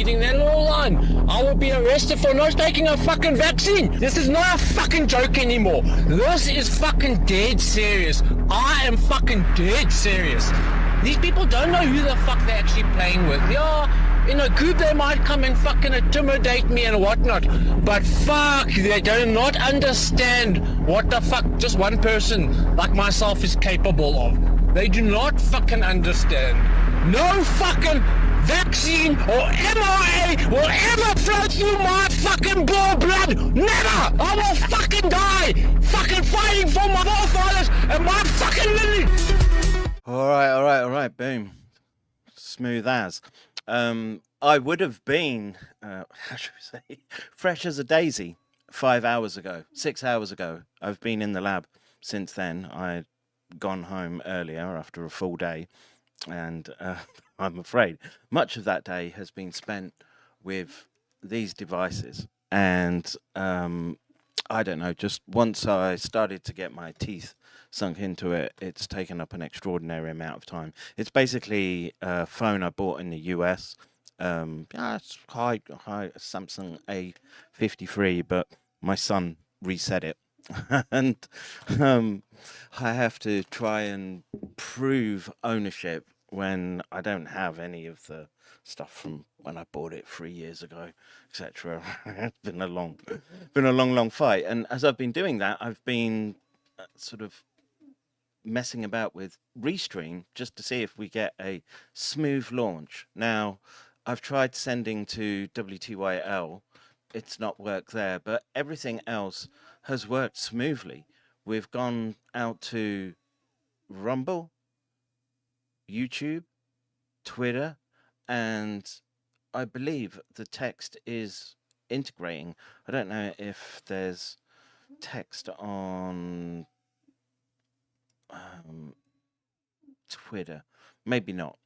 reading that little line, I will be arrested for not taking a fucking vaccine. This is not a fucking joke anymore. This is fucking dead serious. I am fucking dead serious. These people don't know who the fuck they're actually playing with. Yeah, in a group they might come and fucking intimidate me and whatnot, but fuck, they do not understand what the fuck just one person like myself is capable of. They do not fucking understand. No fucking vaccine or mRNA will ever flow through my fucking blood. Never! I will fucking die fucking fighting for my forefathers and my fucking lineage. All right, boom. Smooth as. I would have been, how should we say, fresh as a daisy 5 hours ago, 6 hours ago. I've been in the lab since then. I'd gone home earlier after a full day, and I'm afraid much of that day has been spent with these devices. And I don't know, just once I started to get my teeth sunk into it, it's taken up an extraordinary amount of time. It's basically a phone I bought in the US. It's high Samsung A53, but my son reset it. And I have to try and prove ownership when I don't have any of the stuff from when I bought it 3 years ago, etc. It's been a long fight. And as I've been doing that, I've been sort of messing about with Restream just to see if we get a smooth launch. Now, I've tried sending to WTYL. It's not worked there, but everything else has worked smoothly. We've gone out to Rumble, YouTube, Twitter, and I believe the text is integrating. I don't know if there's text on Twitter, maybe not,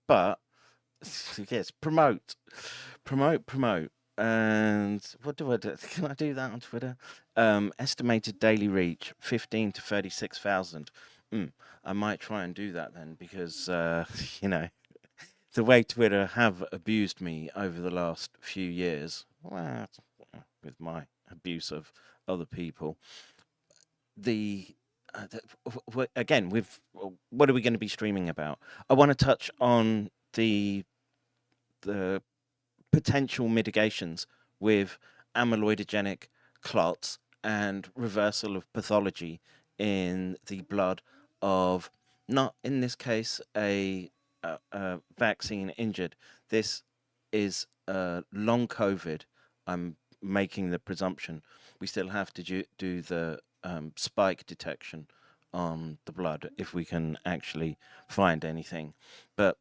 but yes, promote, and what do I do? Can I do that on Twitter? Estimated daily reach 15 to 36,000. I might try and do that then, because you know, the way Twitter have abused me over the last few years, well, with my abuse of other people, again, what are we going to be streaming about? I want to touch on the potential mitigations with amyloidogenic clots and reversal of pathology in the blood of, not in this case a vaccine injured. This is long COVID. I'm making the presumption. We still have to do the spike detection on the blood if we can actually find anything, but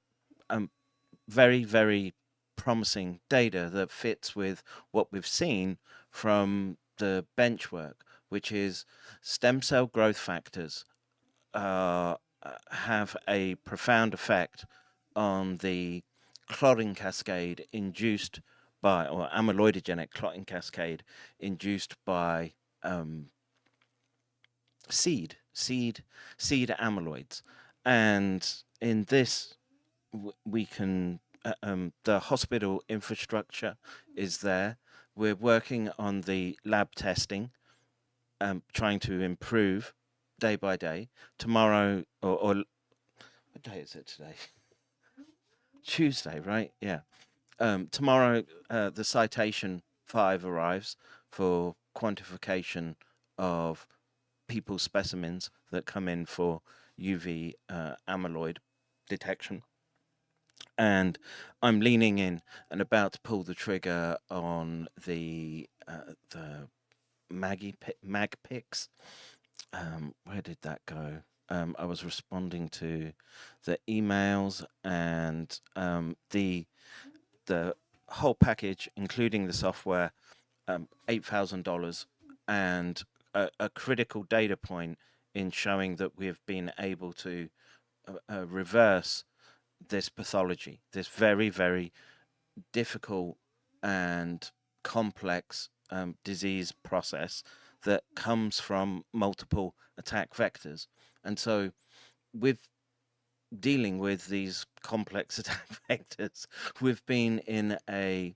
very, very promising data that fits with what we've seen from the bench work, which is stem cell growth factors have a profound effect on the clotting cascade induced by, or amyloidogenic clotting cascade induced by seed amyloids. And in this, we can, the hospital infrastructure is there. We're working on the lab testing, trying to improve day by day. Tomorrow, or what day is it today? Tuesday, right? Yeah. Tomorrow, the citation 5 arrives for quantification of people's specimens that come in for UV amyloid detection. And I'm leaning in and about to pull the trigger on the mag pics. Where did that go? I was responding to the emails, and the whole package, including the software, $8,000, and a critical data point in showing that we have been able to reverse this pathology, this very, very difficult and complex disease process that comes from multiple attack vectors. And so with dealing with these complex attack vectors, we've been in a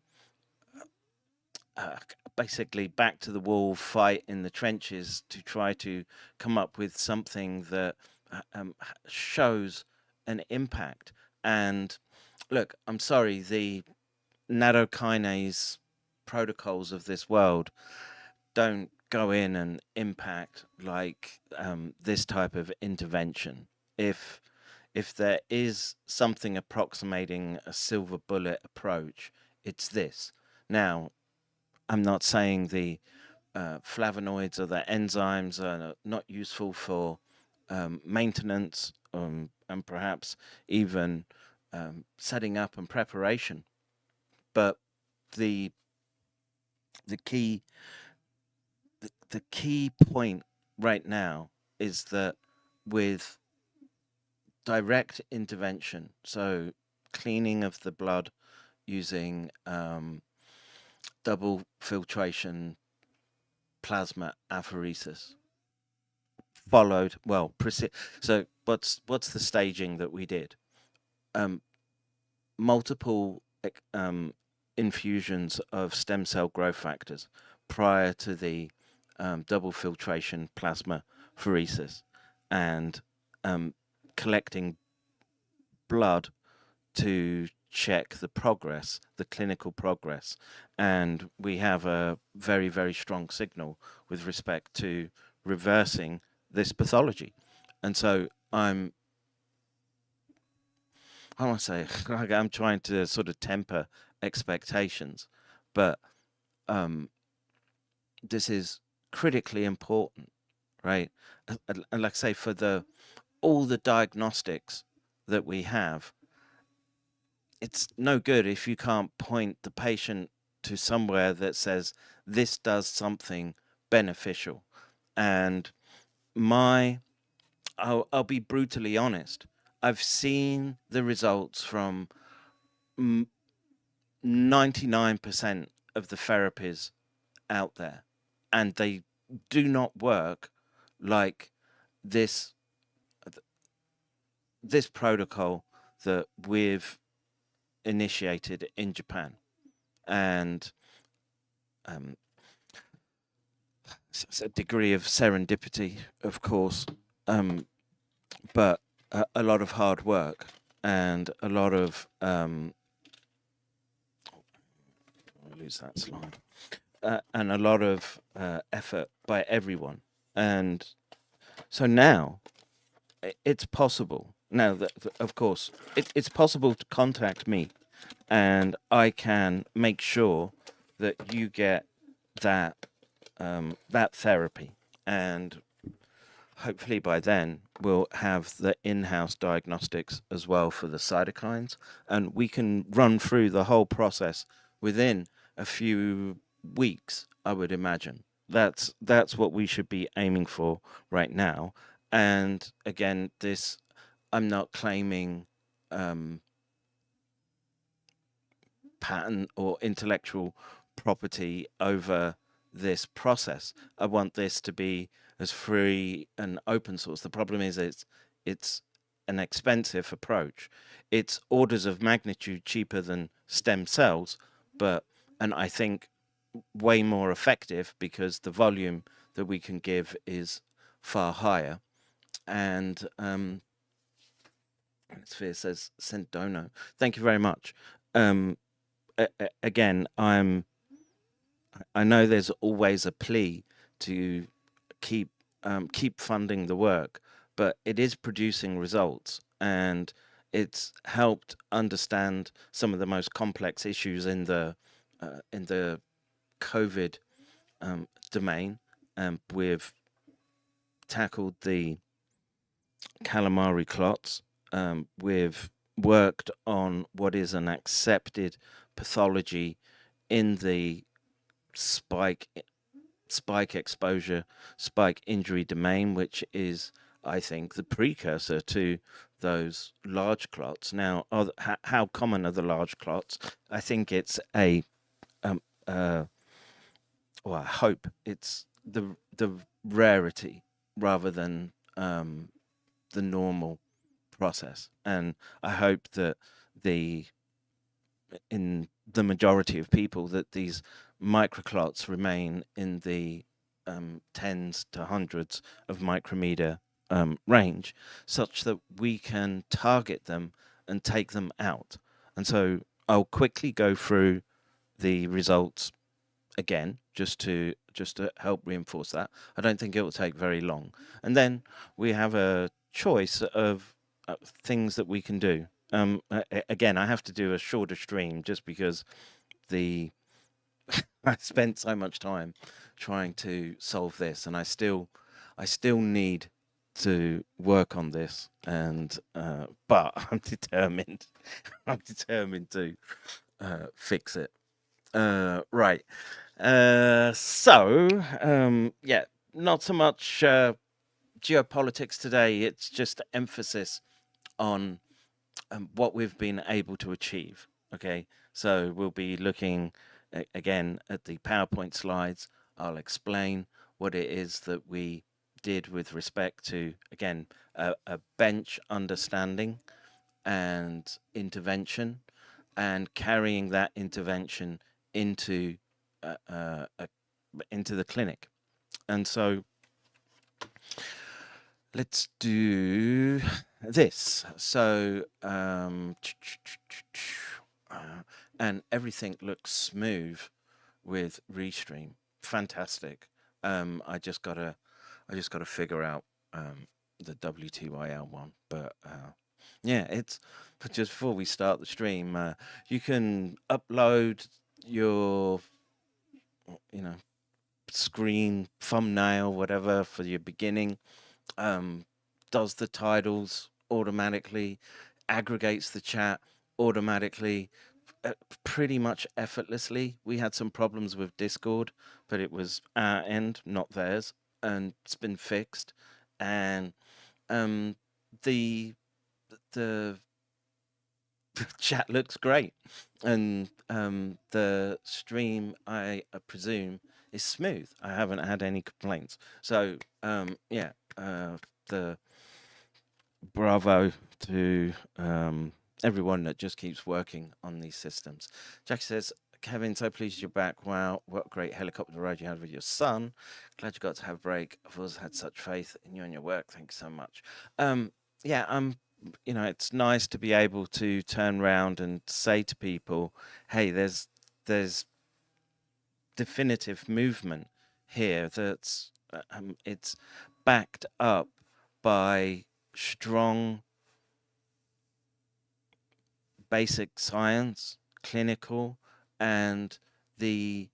basically back to the wall fight in the trenches to try to come up with something that shows an impact. And look, I'm sorry, the nattokinase protocols of this world don't go in and impact like this type of intervention. If there is something approximating a silver bullet approach, it's this. Now, I'm not saying the flavonoids or the enzymes are not useful for maintenance and perhaps even setting up and preparation, but the the key the key point right now is that with direct intervention, so cleaning of the blood using double filtration plasma apheresis, followed so what's the staging that we did? Multiple infusions of stem cell growth factors prior to the double filtration plasma pheresis, and collecting blood to check the progress, the clinical progress. And we have a very, very strong signal with respect to reversing this pathology. And so I want to say, I'm trying to sort of temper expectations, but this is critically important, right? And like I say, for all the diagnostics that we have, it's no good if you can't point the patient to somewhere that says this does something beneficial. And I'll be brutally honest, I've seen the results from 99% of the therapies out there, and they do not work like this protocol that we've initiated in Japan. And it's a degree of serendipity, of course, but a lot of hard work and a lot of I'll lose that slide, and a lot of effort by everyone. And so now it's possible. Now, of course, it's possible to contact me, and I can make sure that you get that therapy, and hopefully by then we'll have the in-house diagnostics as well for the cytokines, and we can run through the whole process within a few weeks, I would imagine. That's what we should be aiming for right now. And again, I'm not claiming patent or intellectual property over this process. I want this to be as free and open source. The problem is it's an expensive approach. It's orders of magnitude cheaper than stem cells, and I think way more effective because the volume that we can give is far higher. And Sphere says sent dono. Thank you very much. Again, I know there's always a plea to keep funding the work, but it is producing results, and it's helped understand some of the most complex issues in the COVID domain. We've tackled the calamari clots. We've worked on what is an accepted pathology in the spike exposure, spike injury domain, which is, I think, the precursor to those large clots. Now, how common are the large clots? I think it's I hope it's the rarity rather than the normal process. And I hope that in the majority of people, that these microclots remain in the tens to hundreds of micrometer range, such that we can target them and take them out. And so I'll quickly go through the results again, just to help reinforce that. I don't think it will take very long. And then we have a choice of things that we can do. Again, I have to do a shorter stream just because I spent so much time trying to solve this, and I still need to work on this. And but I'm determined. I'm determined to fix it. Right. So yeah, not so much geopolitics today. It's just emphasis on what we've been able to achieve. Okay, so we'll be looking again at the PowerPoint slides. I'll explain what it is that we did with respect to, again, a bench understanding and intervention, and carrying that intervention into the clinic. And so let's do this. So and everything looks smooth with Restream. Fantastic. I just gotta figure out the WTYL one, but yeah, but just before we start the stream, you can upload your screen thumbnail, whatever, for your beginning. Does the titles automatically, aggregates the chat automatically, pretty much effortlessly. We had some problems with Discord, but it was our end, not theirs, and it's been fixed. And the chat looks great, and the stream, I presume, is smooth. I haven't had any complaints. So yeah, the bravo to everyone that just keeps working on these systems. Jackie says, Kevin, so pleased you're back. Wow, what a great helicopter ride you had with your son. Glad you got to have a break. I've always had such faith in you and your work. Thank you so much. Yeah, it's nice to be able to turn around and say to people, hey, there's definitive movement here that's it's backed up by strong basic science, clinical, and the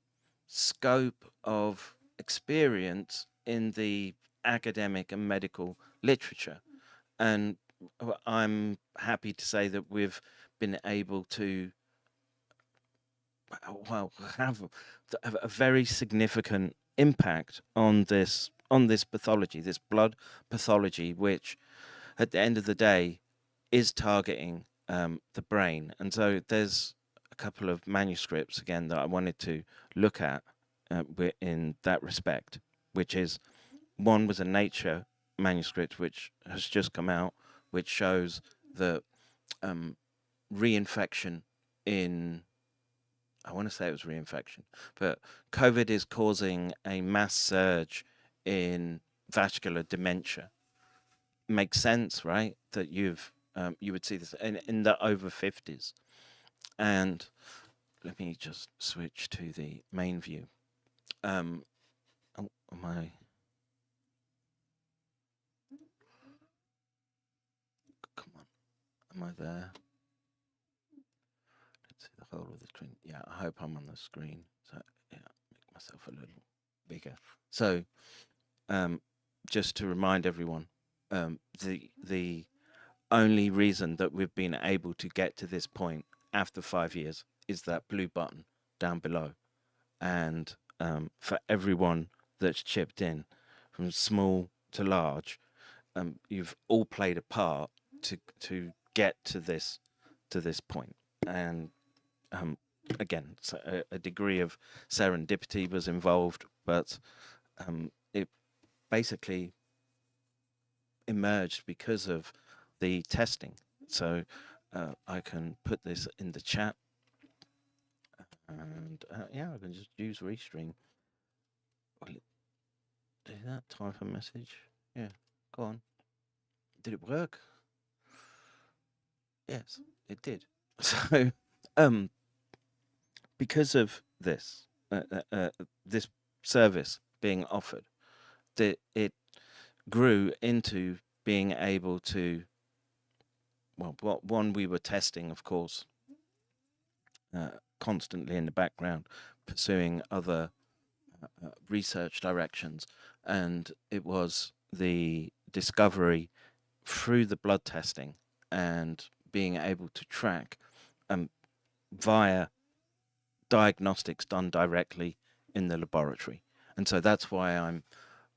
scope of experience in the academic and medical literature. And I'm happy to say that we've been able to, well, have a very significant impact on this pathology, this blood pathology, which at the end of the day is targeting the brain. And so there's a couple of manuscripts again that I wanted to look at in that respect, which is, one was a Nature manuscript which has just come out, which shows that reinfection in, I want to say it was reinfection, but COVID is causing a mass surge in vascular dementia. Makes sense, right? That you would see this in the over 50s. And let me just switch to the main view. Am I? Come on, am I there? Let's see the whole of the screen. Yeah, I hope I'm on the screen. So yeah, make myself a little bigger. So just to remind everyone, the only reason that we've been able to get to this point after 5 years is that blue button down below. And for everyone that's chipped in, from small to large, you've all played a part to get to this point. And again, so a degree of serendipity was involved, but it basically emerged because of the testing. So I can put this in the chat, and yeah, I can just use Restream. Will it do that? Type a message. Yeah, go on. Did it work? Yes, it did. So, because of this, this service being offered, it grew into being able to, well, one, we were testing, of course, constantly in the background, pursuing other research directions, and it was the discovery through the blood testing and being able to track via diagnostics done directly in the laboratory. And so that's why I'm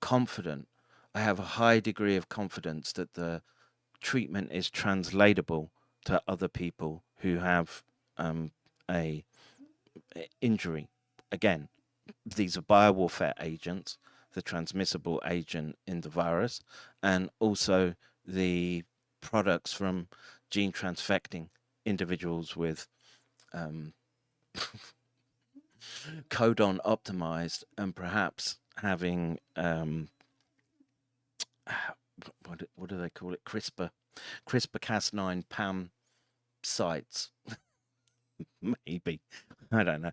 confident. I have a high degree of confidence that the treatment is translatable to other people who have a injury. Again, these are biowarfare agents, the transmissible agent in the virus, and also the products from gene transfecting individuals with codon optimized and perhaps having what do they call it? CRISPR-Cas9 PAM sites. Maybe, I don't know.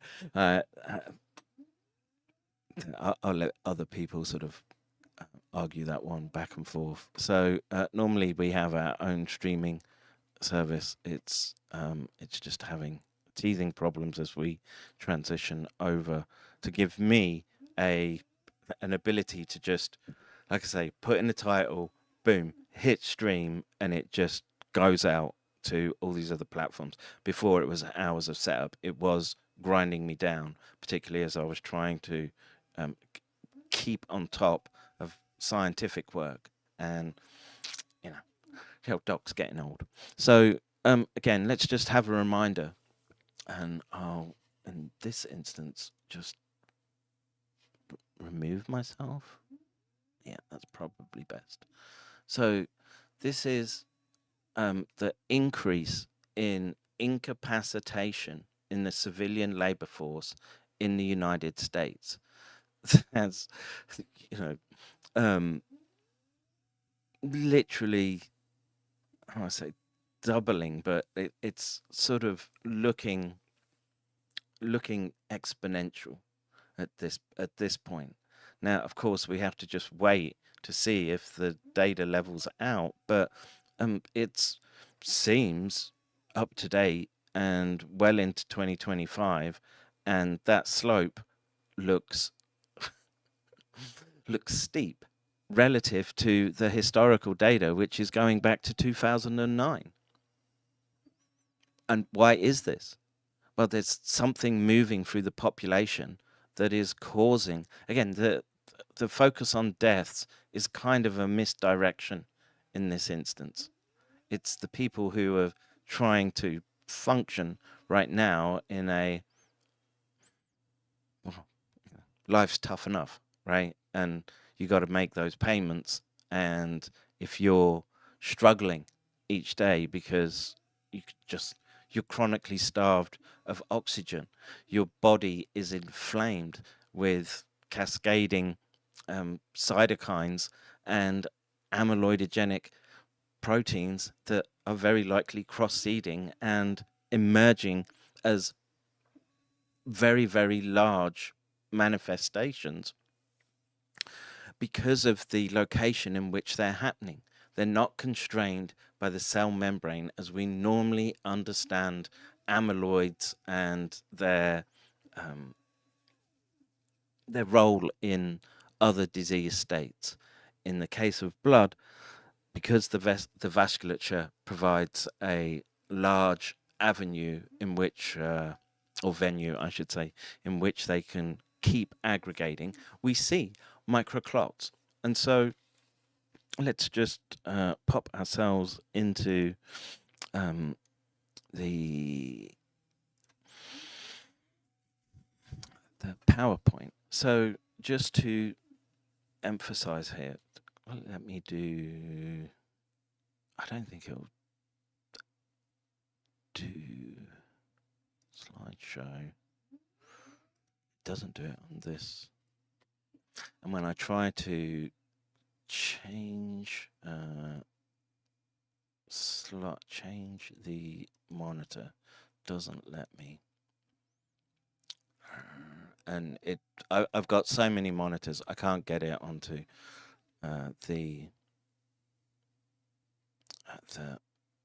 I'll let other people sort of argue that one back and forth. So normally we have our own streaming service. It's just having teething problems as we transition over to give me an ability to just, like I say, put in the title, boom, hit stream, and it just goes out to all these other platforms. Before, it was hours of setup. It was grinding me down, particularly as I was trying to keep on top of scientific work, and you know, Doc's getting old. So again, let's just have a reminder, and I'll, in this instance, just remove myself. Yeah, that's probably best. So this is the increase in incapacitation in the civilian labor force in the United States. That's, you know, literally, how do I say, doubling, but it's sort of looking exponential at this point. Now, of course, we have to just wait to see if the data levels out, but it seems up to date and well into 2025, and that slope looks steep relative to the historical data, which is going back to 2009. And why is this? Well, there's something moving through the population that is causing, again, the focus on deaths is kind of a misdirection in this instance. It's the people who are trying to function right now in a, well, life's tough enough, right? And you got to make those payments. And if you're struggling each day because you're chronically starved of oxygen, your body is inflamed with cascading cytokines and amyloidogenic proteins that are very likely cross-seeding and emerging as very, very large manifestations because of the location in which they're happening. They're not constrained by the cell membrane as we normally understand amyloids and their role in other disease states. In the case of blood, because the vasculature provides a large avenue in which, or venue, I should say, in which they can keep aggregating, we see microclots. And so let's just pop ourselves into the PowerPoint. So just to emphasize here, let me do, I don't think it'll do slideshow. It doesn't do it on this. And when I try to change change the monitor, doesn't let me. And I've got so many monitors, I can't get it onto the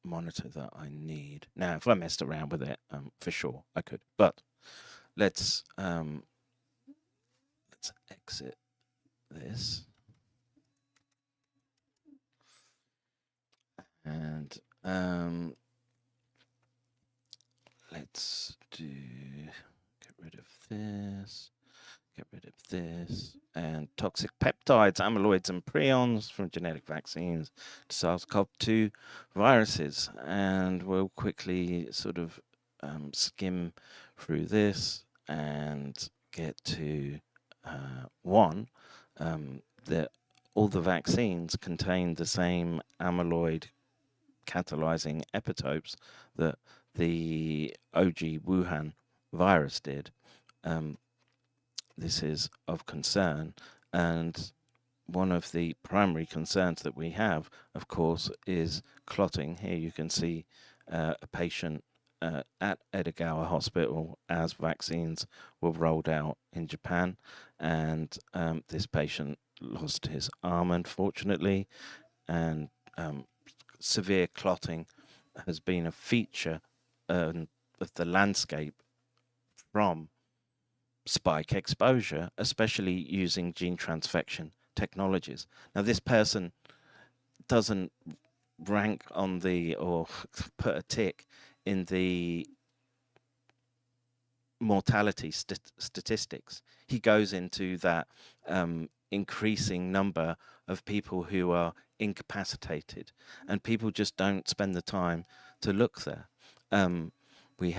monitor that I need. Now, if I messed around with it, for sure I could. But let's exit this. And let's get rid of this, get rid of this, and toxic peptides, amyloids, and prions from genetic vaccines to SARS-CoV-2 viruses. And we'll quickly sort of skim through this and get to one, that all the vaccines contain the same amyloid catalyzing epitopes that the OG Wuhan virus did. This is of concern, and one of the primary concerns that we have, of course, is clotting. Here you can see a patient at Edogawa Hospital as vaccines were rolled out in Japan, and this patient lost his arm, unfortunately, and severe clotting has been a feature of the landscape from spike exposure, especially using gene transfection technologies. Now, this person doesn't rank on the, or put a tick in the mortality statistics. He goes into that increasing number of people who are incapacitated, and people just don't spend the time to look there. We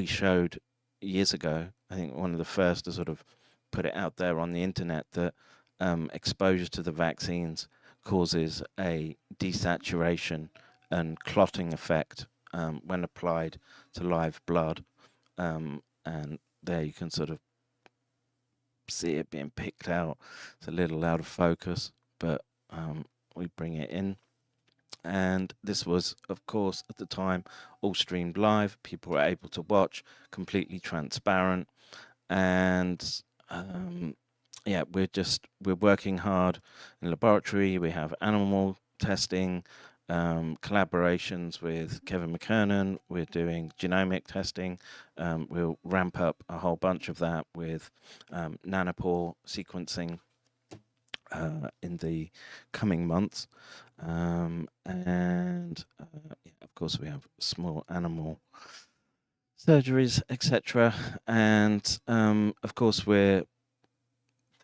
showed years ago, I think one of the first to sort of put it out there on the internet, that exposure to the vaccines causes a desaturation and clotting effect when applied to live blood. And there you can sort of see it being picked out. It's a little out of focus, but we bring it in. And this was, of course, at the time, all streamed live. People were able to watch, completely transparent. And yeah, we're working hard in laboratory. We have animal testing, collaborations with Kevin McCairn. We're doing genomic testing. We'll ramp up a whole bunch of that with nanopore sequencing in the coming months. And yeah, of course, we have small animal surgeries, etc. And of course, we're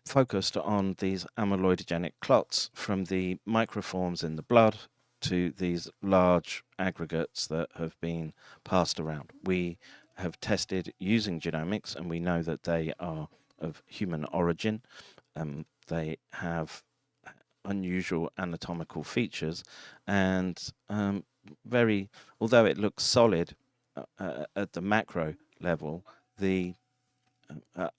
focused on these amyloidogenic clots, from the microforms in the blood to these large aggregates that have been passed around. We have tested using genomics, and we know that they are of human origin. They have unusual anatomical features, and although it looks solid at the macro level,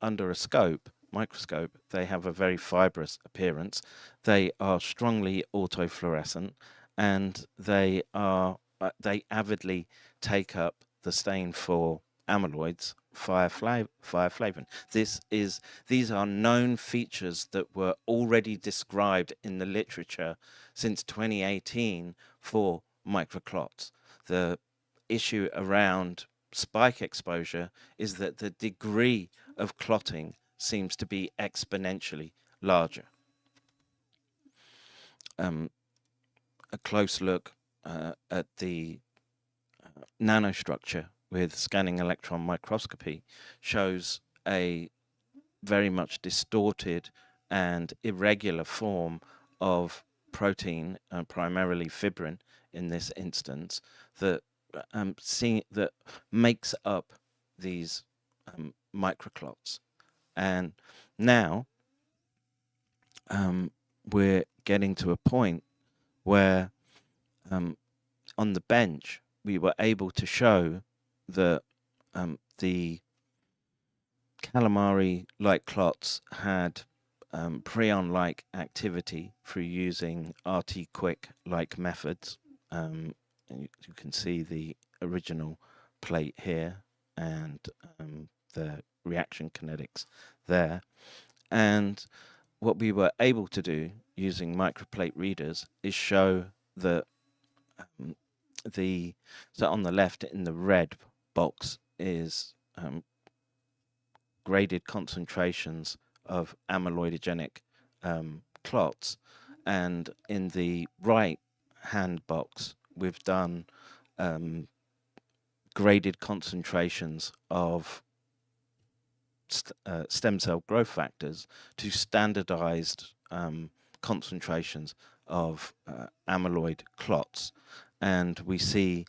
under a microscope, they have a very fibrous appearance. They are strongly autofluorescent, and they avidly take up the stain for amyloids via flavin. These are known features that were already described in the literature since 2018 for microclots. The issue around spike exposure is that the degree of clotting seems to be exponentially larger. A close look at the nanostructure with scanning electron microscopy shows a very much distorted and irregular form of protein, primarily fibrin in this instance, that that makes up these microclots. And now we're getting to a point where on the bench we were able to show that the calamari-like clots had prion-like activity through using RT-quick-like methods. And you can see the original plate here and the reaction kinetics there. And what we were able to do using microplate readers is show that so on the left in the red box is graded concentrations of amyloidogenic clots, and in the right hand box we've done graded concentrations of stem cell growth factors to standardized concentrations of amyloid clots, and we see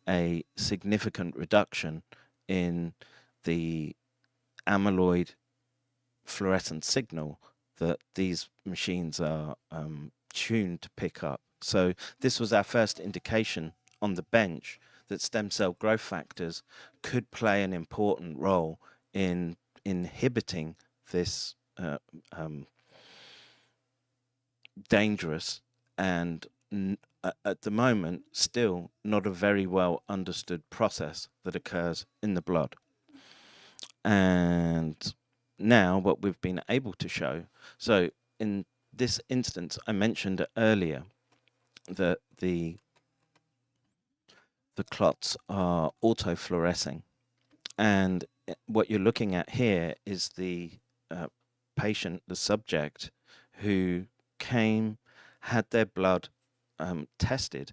a significant reduction in the amyloid fluorescent signal that these machines are tuned to pick up. So this was our first indication on the bench that stem cell growth factors could play an important role in inhibiting this dangerous and at the moment still not a very well understood process that occurs in the blood. And now what we've been able to show, so in this instance I mentioned earlier that the clots are autofluorescing, and what you're looking at here is the patient, the subject, who had their blood tested,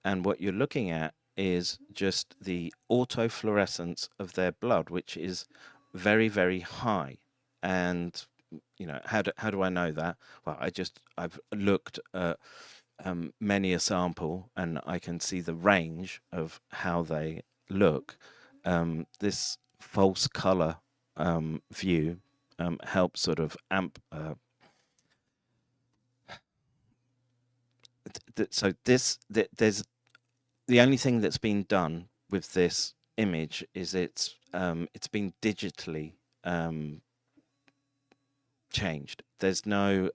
and what you're looking at is just the autofluorescence of their blood, which is very, very high. And you know, how do I know that? Well, I've looked at many a sample, and I can see the range of how they look. This false color view helps sort of so there's the only thing that's been done with this image is it's been digitally changed. There's no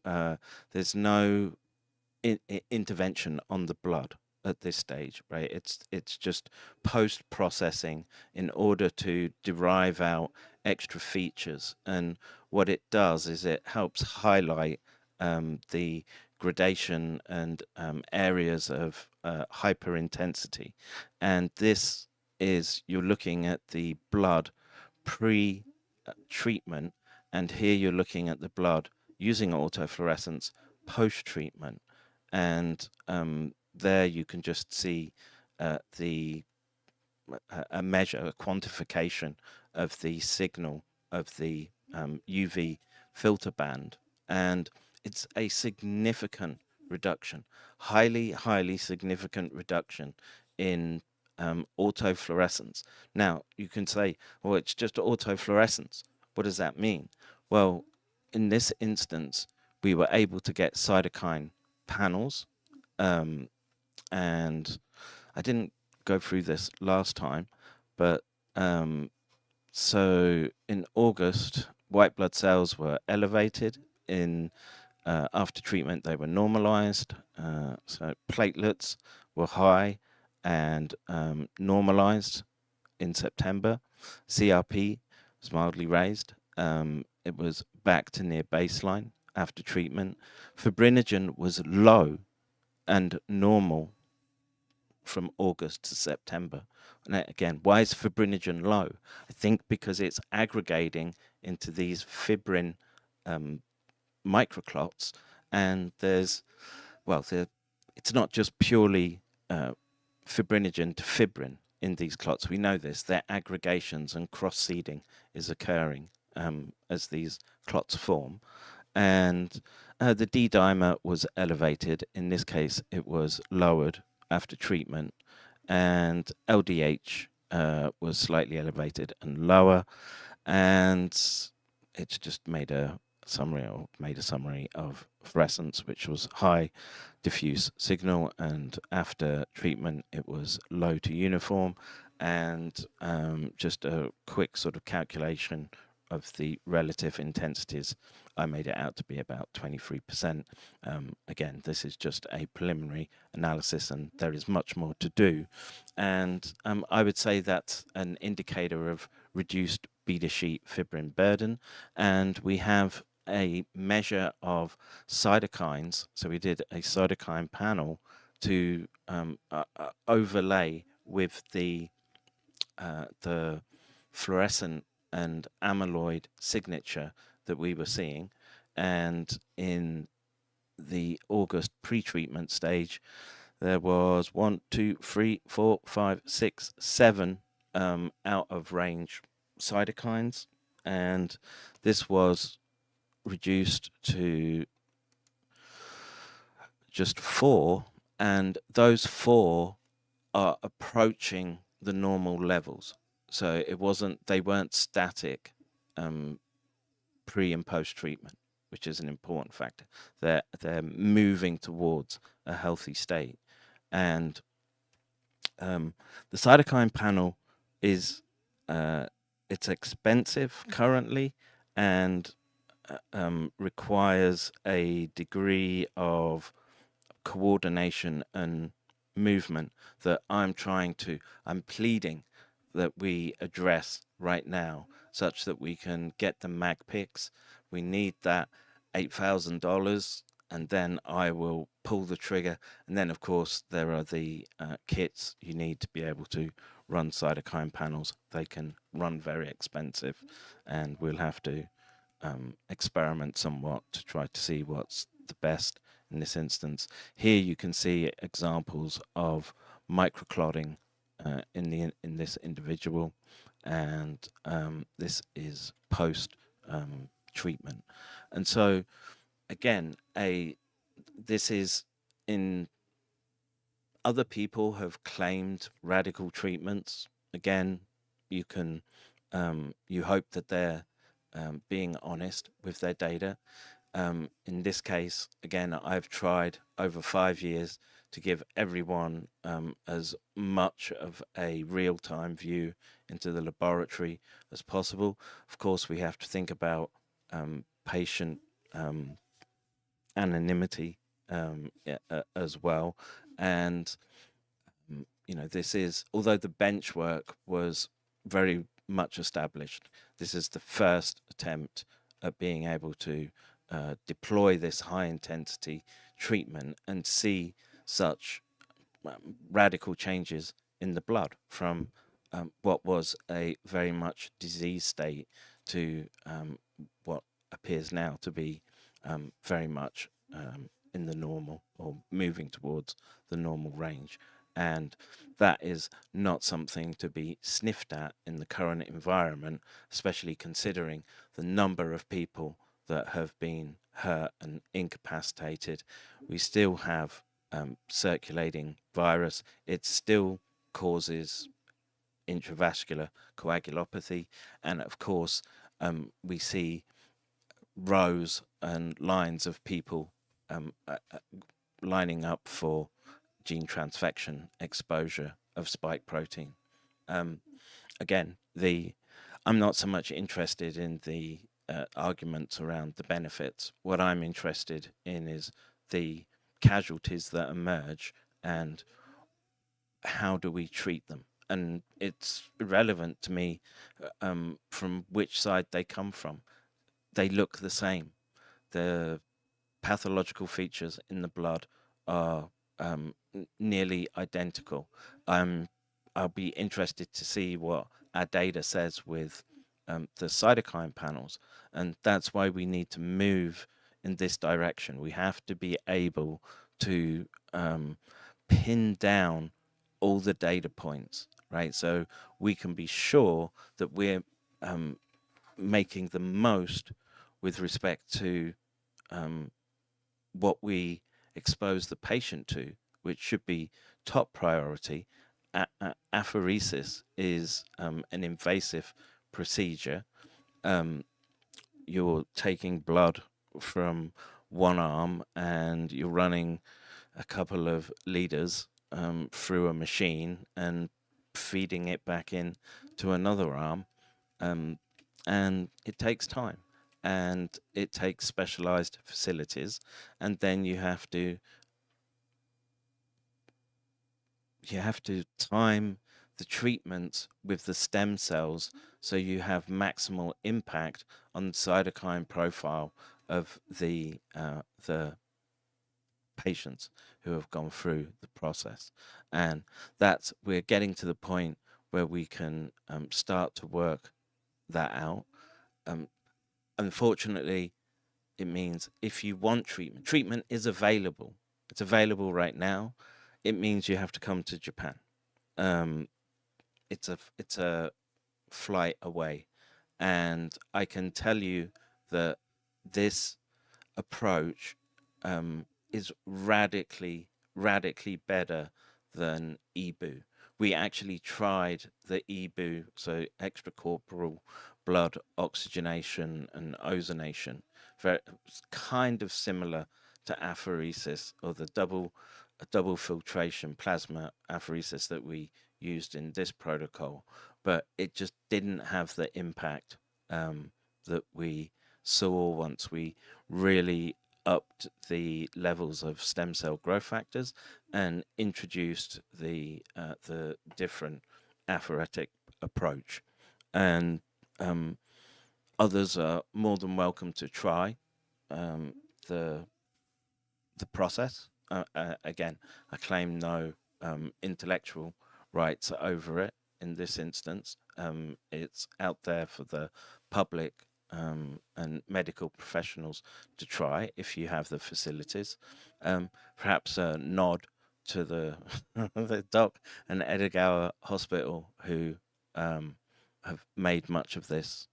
intervention on the blood at this stage, right? It's just post-processing in order to derive out extra features, and what it does is it helps highlight the gradation and areas of hyperintensity. And this is, you're looking at the blood pre-treatment, and here you're looking at the blood using autofluorescence post-treatment. And there you can just see a measure, a quantification of the signal of the UV filter band, and it's a significant reduction, highly significant reduction in autofluorescence. Now you can say, well, it's just autofluorescence. What does that mean? Well, in this instance, we were able to get cytokine panels, and I didn't go through this last time, but so in August, white blood cells were elevated. In after treatment, they were normalized. So platelets were high and normalized in September. CRP was mildly raised. It was back to near baseline after treatment. Fibrinogen was low and normal from August to September. And again, why is fibrinogen low? I think because it's aggregating into these fibrin microclots, and it's not just purely fibrinogen to fibrin in these clots. We know this. Their aggregations and cross-seeding is occurring as these clots form. And the D dimer was elevated. In this case, it was lowered after treatment, and LDH was slightly elevated and lower, and it's just made a summary, or made a summary of fluorescence, which was high diffuse signal, and after treatment it was low to uniform, and just a quick sort of calculation of the relative intensities, I made it out to be about 23%. Again, this is just a preliminary analysis, and there is much more to do. And I would say that's an indicator of reduced beta sheet fibrin burden. And we have a measure of cytokines. So we did a cytokine panel to overlay with the fluorescent and amyloid signature that we were seeing. And in the August pre-treatment stage, there was 1, 2, 3, 4, 5, 6, 7 out of range cytokines, and this was reduced to just 4, and those 4 are approaching the normal levels. So they weren't static pre and post treatment, which is an important factor. They're moving towards a healthy state. And the cytokine panel is it's expensive currently, and requires a degree of coordination and movement that I'm pleading that we address right now, such that we can get the mag picks. We need that $8,000, and then I will pull the trigger. And then, of course, there are the kits you need to be able to run cytokine panels. They can run very expensive, and we'll have to experiment somewhat to try to see what's the best in this instance. Here you can see examples of microclotting in this individual, and this is post treatment. And so again, this is in other people have claimed radical treatments. Again, you can you hope that they're being honest with their data. In this case, again, I've tried over 5 years to give everyone as much of a real-time view into the laboratory as possible. Of course, we have to think about patient anonymity as well. And, this is, although the bench work was very much established, this is the first attempt at being able to deploy this high intensity treatment and see such radical changes in the blood from what was a very much disease state to what appears now to be very much in the normal, or moving towards the normal range. And that is not something to be sniffed at in the current environment, especially considering the number of people that have been hurt and incapacitated. We still have circulating virus. It still causes intravascular coagulopathy, and of course we see rows and lines of people lining up for gene transfection exposure of spike protein. Again, I'm not so much interested in the arguments around the benefits. What I'm interested in is the casualties that emerge and how do we treat them. And it's irrelevant to me from which side they come from. They look the same. The pathological features in the blood are nearly identical. I'll be interested to see what our data says with the cytokine panels, and that's why we need to move in this direction. We have to be able to pin down all the data points, right? So we can be sure that we're making the most with respect to what we expose the patient to, which should be top priority. Apheresis is an invasive procedure. you're taking blood from one arm and you're running a couple of liters through a machine and feeding it back in to another arm, and it takes time and it takes specialized facilities, and then you have to time the treatment with the stem cells so you have maximal impact on the cytokine profile of the patients who have gone through the process. And that's, we're getting to the point where we can start to work that out. Unfortunately, it means if you want treatment is available. It's available right now. It means you have to come to Japan. It's a flight away, and I can tell you that this approach is radically better than EBU. We actually tried the EBU, so extracorporeal blood oxygenation and ozonation, kind of similar to apheresis, or the double filtration plasma apheresis that we used in this protocol, but it just didn't have the impact that we saw once we really upped the levels of stem cell growth factors and introduced the different apheretic approach. And others are more than welcome to try the process. Again, I claim no intellectual rights over it in this instance. It's out there for the public and medical professionals to try if you have the facilities. Perhaps a nod to the the doc and Edogawa Hospital, who have made much of this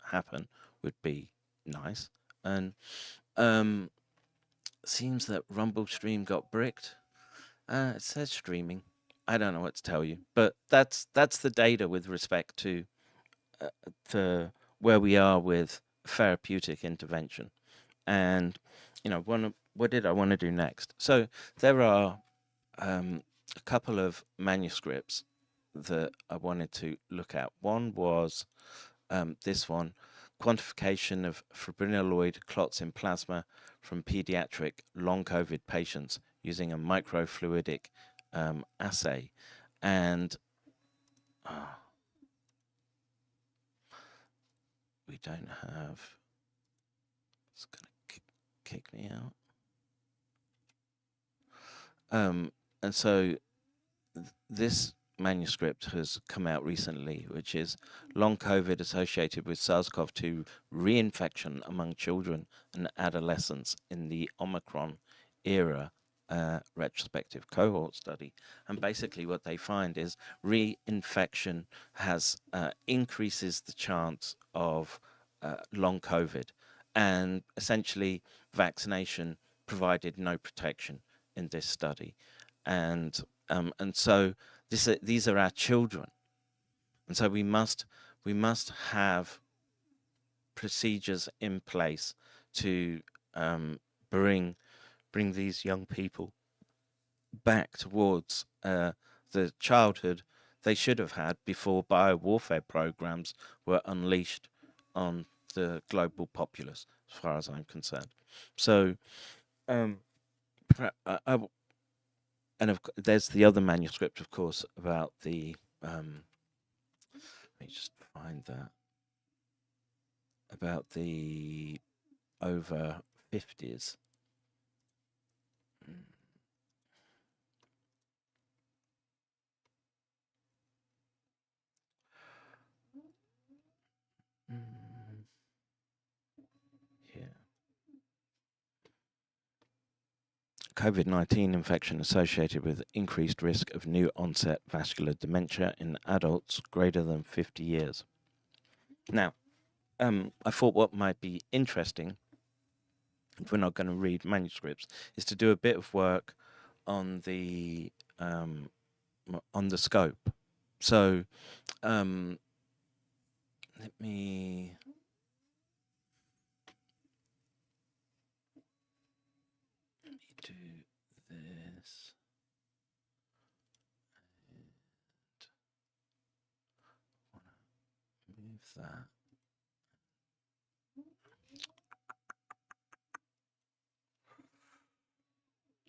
happen, would be nice. And seems that Rumble stream got bricked. It says streaming. I don't know what to tell you, but that's the data with respect to where we are with therapeutic intervention. And what did I want to do next? So there are a couple of manuscripts that I wanted to look at. One was this one, quantification of fibrinolytic clots in plasma from pediatric long COVID patients using a microfluidic assay. And we don't have, it's going to kick me out. And so this manuscript has come out recently, which is long COVID associated with SARS-CoV-2 reinfection among children and adolescents in the Omicron era retrospective cohort study. And basically what they find is reinfection has increases the chance of long COVID, and essentially vaccination provided no protection in this study. And so these are our children, and so we must have procedures in place to bring these young people back towards the childhood they should have had before biowarfare programs were unleashed on the global populace, as far as I'm concerned. So there's the other manuscript, of course, about the let me just find that, about the over 50s. COVID-19 infection associated with increased risk of new onset vascular dementia in adults greater than 50 years. Now, I thought what might be interesting, if we're not going to read manuscripts, is to do a bit of work on the scope. So let me me do this. And move that.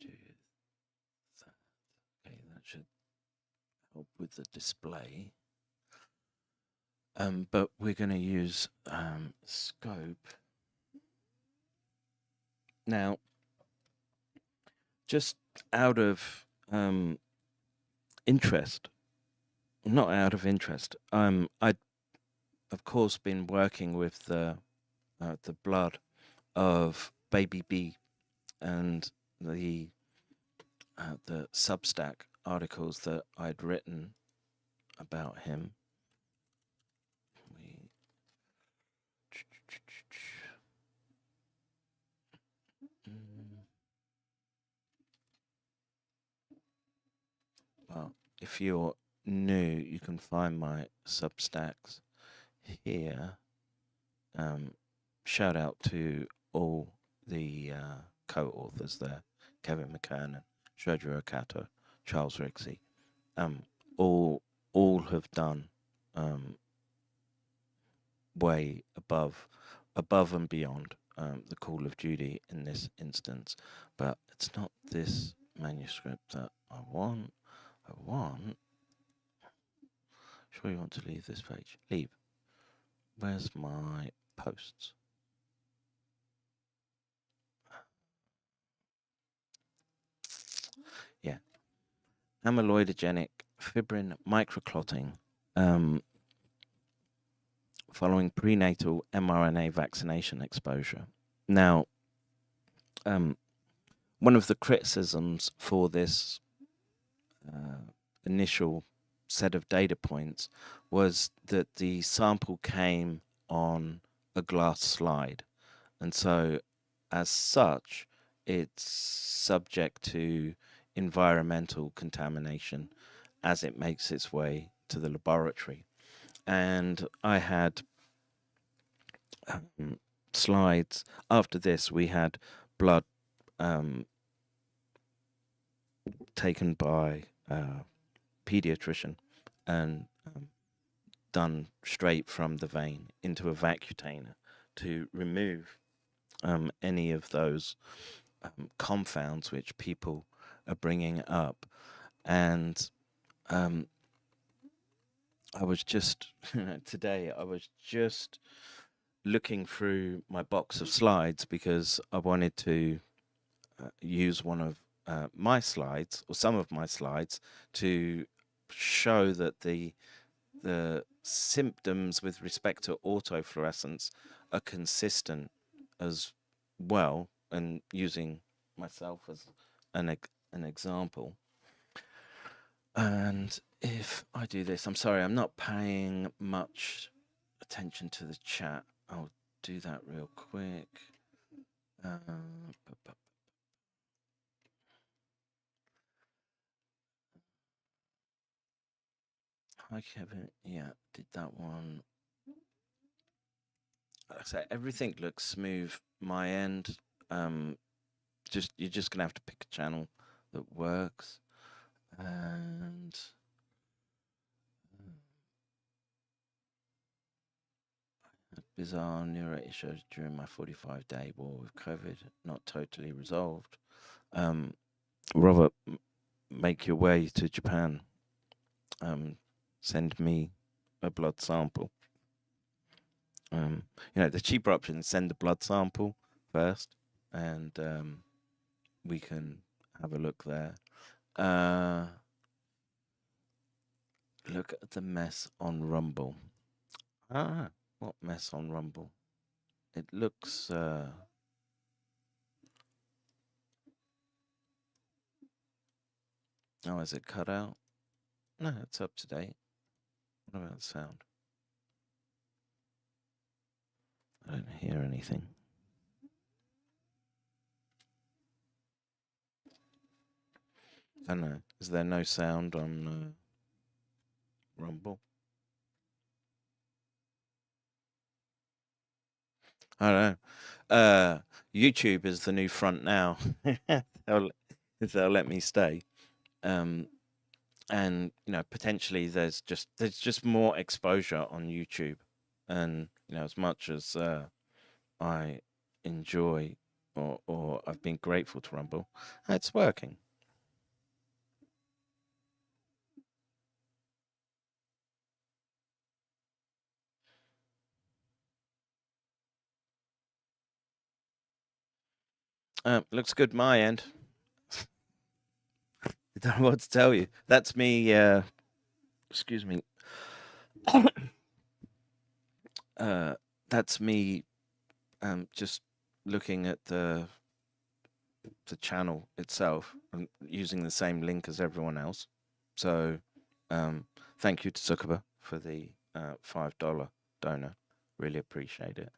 Do that. Okay, that should help with the display. But we're going to use scope. Now, just out of interest, not out of interest, I'd of course been working with the blood of Baby B and the Substack articles that I'd written about him. Well, if you're new, you can find my Substacks here. Shout out to all the co-authors there, Kevin McCairn, Shredder Okato, Charles Rixey. All have done way above and beyond the call of duty in this instance. But it's not this manuscript that I want. Sure you want to leave this page? Leave. Where's my posts? Yeah. Amyloidogenic fibrin microclotting following prenatal mRNA vaccination exposure. Now, one of the criticisms for this initial set of data points was that the sample came on a glass slide, and so as such it's subject to environmental contamination as it makes its way to the laboratory. And I had slides. After this, we had blood taken by a pediatrician and done straight from the vein into a vacutainer to remove any of those confounds which people are bringing up. And I was just today I was just looking through my box of slides because I wanted to use one of my slides, or some of my slides, to show that the symptoms with respect to autofluorescence are consistent as well, and using myself as an example. And if I do this, I'm sorry, I'm not paying much attention to the chat. I'll do that real quick. Hi, Kevin. Yeah, did that one. Like I say, everything looks smooth. My end. You're just gonna have to pick a channel that works. And bizarre neuro issues during my 45-day war with COVID, not totally resolved. Robert, make your way to Japan. Send me a blood sample. The cheaper option is send a blood sample first, and we can have a look there. Look at the mess on Rumble. What mess on Rumble? It looks oh, is it cut out? No, it's up to date. What about the sound? I don't hear anything. I don't know. Is there no sound on Rumble? I don't YouTube is the new front now. If they'll let me stay. And potentially there's just more exposure on YouTube, and as much as I enjoy or I've been grateful to Rumble, it's working. Looks good my end. I don't know what to tell you. That's me. Excuse me. That's me. Just looking at the channel itself and using the same link as everyone else. So, thank you to Zuckerberg for the $5 donor. Really appreciate it.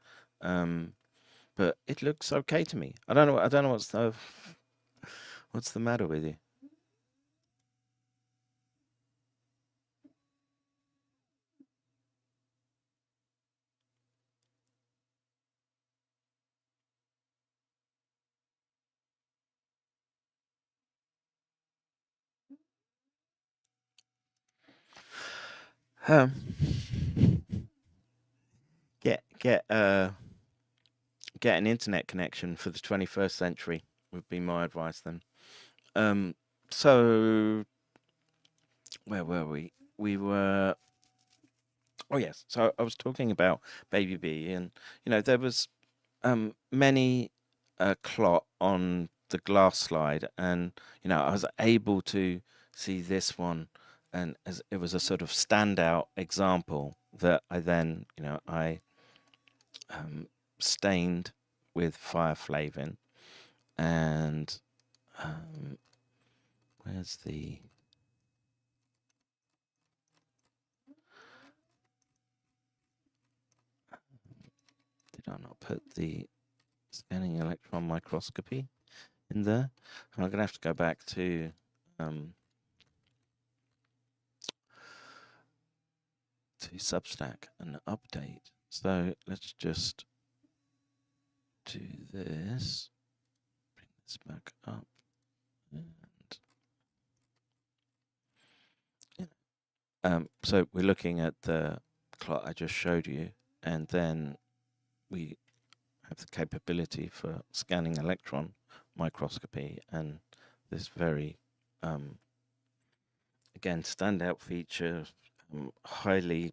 But it looks okay to me. I don't know what's the matter with you. Get an internet connection for the 21st century would be my advice then. So where were we? We were. Oh yes. So I was talking about Baby B, and there was many clot on the glass slide, and I was able to see this one, and as it was a sort of standout example that I then I stained with Fireflavin, and where's the did I not put the scanning electron microscopy in there? I'm gonna have to go back to Substack and update. So let's just do this. Bring this back up, and so we're looking at the clot I just showed you, and then we have the capability for scanning electron microscopy, and this very again standout feature, highly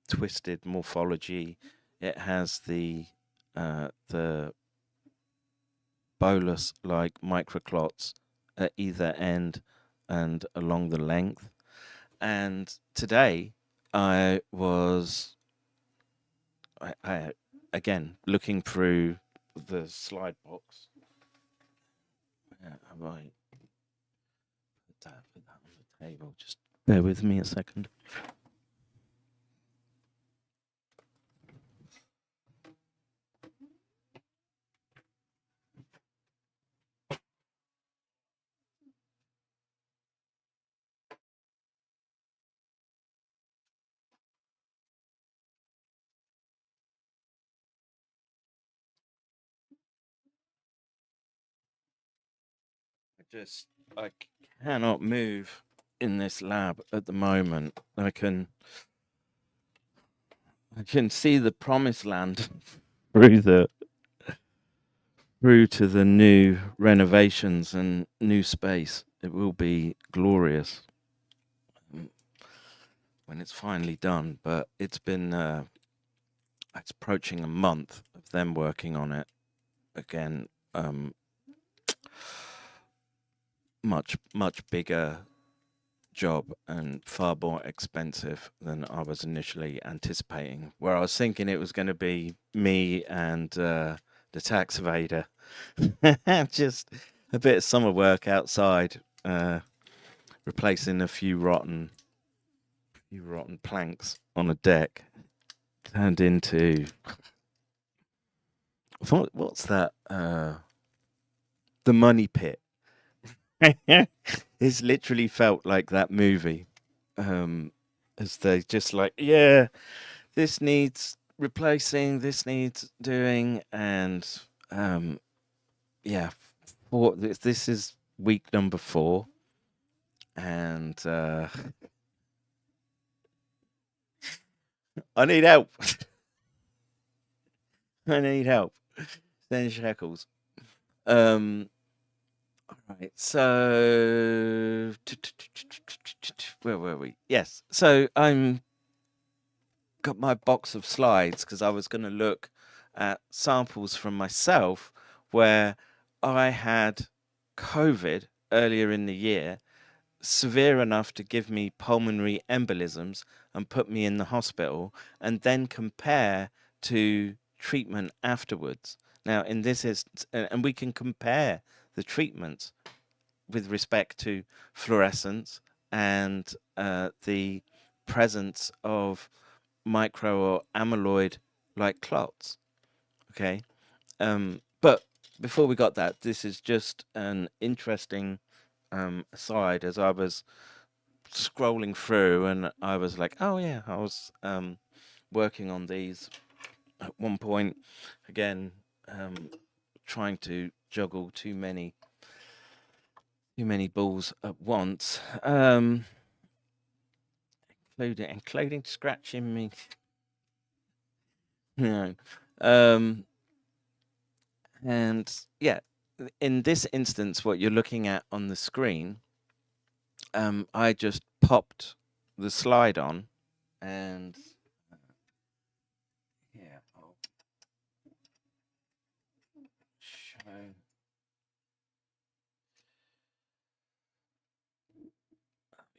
twisted morphology. It has the bolus-like microclots at either end and along the length. And today I was again looking through the slide box. Have I put that on the table? Just bear with me a second. I cannot move in this lab at the moment. I can see the promised land through to the new renovations and new space. It will be glorious when it's finally done. But it's been it's approaching a month of them working on it again. Much bigger job and far more expensive than I was initially anticipating. Where I was thinking it was going to be me and the tax evader, just a bit of summer work outside, replacing a few rotten planks on a deck, turned into what's that? The Money Pit. It's literally felt like that movie, as they just like, yeah, this needs replacing, this needs doing, and yeah, this is week number 4, and I need help. I need help. Send shekels. Right. So where were we? Yes. So I'm got my box of slides because I was going to look at samples from myself where I had COVID earlier in the year, severe enough to give me pulmonary embolisms and put me in the hospital, and then compare to treatment afterwards. Now, in this is, and we can compare the treatments with respect to fluorescence and the presence of micro or amyloid like clots. Okay. But before we got that, this is just an interesting aside as I was scrolling through and I was like, oh yeah, I was working on these at one point, again, trying to juggle too many balls at once, including scratching me. No. And yeah, in this instance, what you're looking at on the screen, I just popped the slide on, and yeah, I'll show.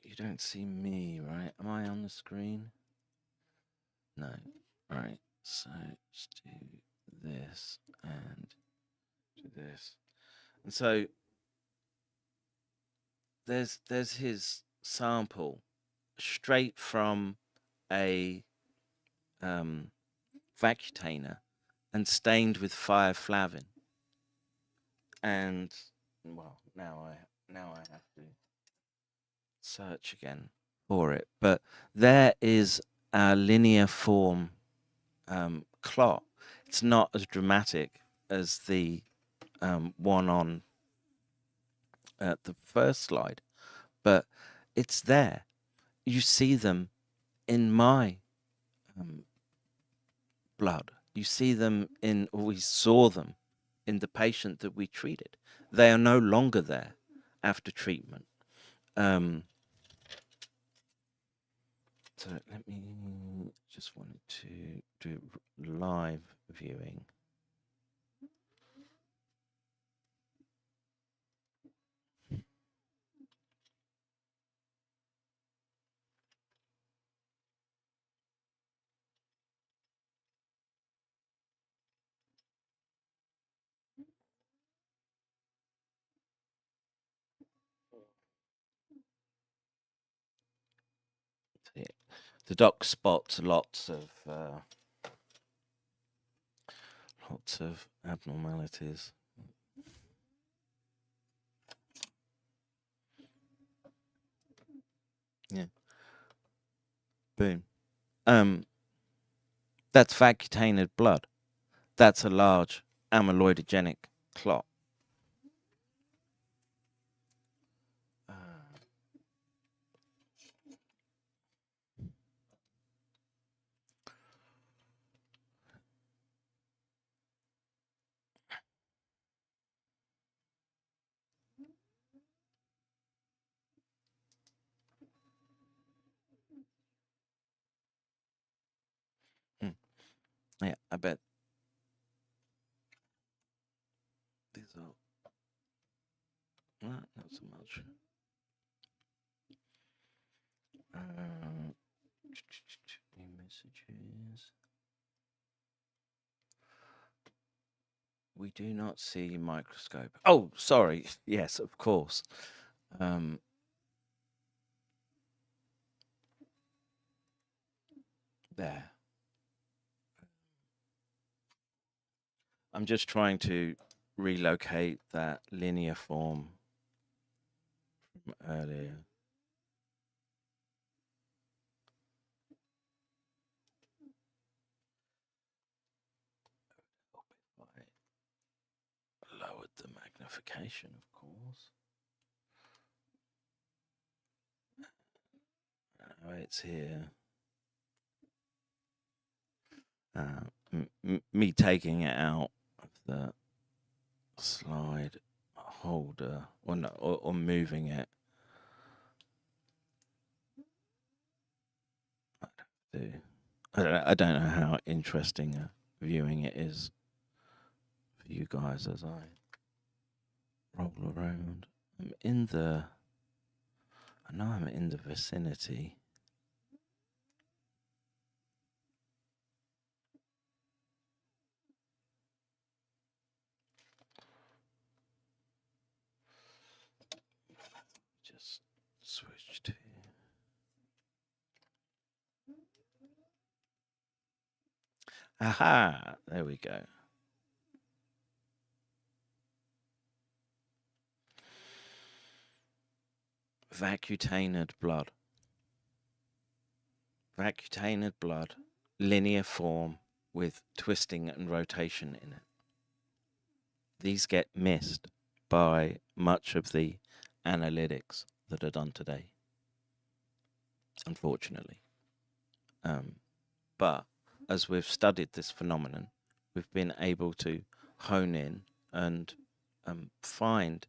You don't see me, right? Am I on the screen? No. Right. So let's do this and do this. And so there's his sample straight from a vacutainer and stained with thioflavin. And well, now I have to search again for it. But there is a linear form clot. It's not as dramatic as the one on the first slide, but it's there. You see them in my blood. You see them or we saw them in the patient that we treated. They are no longer there after treatment. So let me just wanted to do live viewing. The doc spots lots of abnormalities. Yeah. Boom. That's vacutated blood. That's a large amyloidogenic clot. Yeah, I bet these are not so much. New messages. We do not see microscope. Oh, sorry. Yes, of course. There. I'm just trying to relocate that linear form from earlier. notification, of course. Oh, it's here. Me taking it out of the slide holder, or no, or moving it. I don't know how interesting viewing it is for you guys as I roll around. I know I'm in the vicinity. Just switch to. Aha! There we go. Vacutained blood. Vacutained blood, linear form with twisting and rotation in it. These get missed by much of the analytics that are done today, unfortunately. But as we've studied this phenomenon, we've been able to hone in and find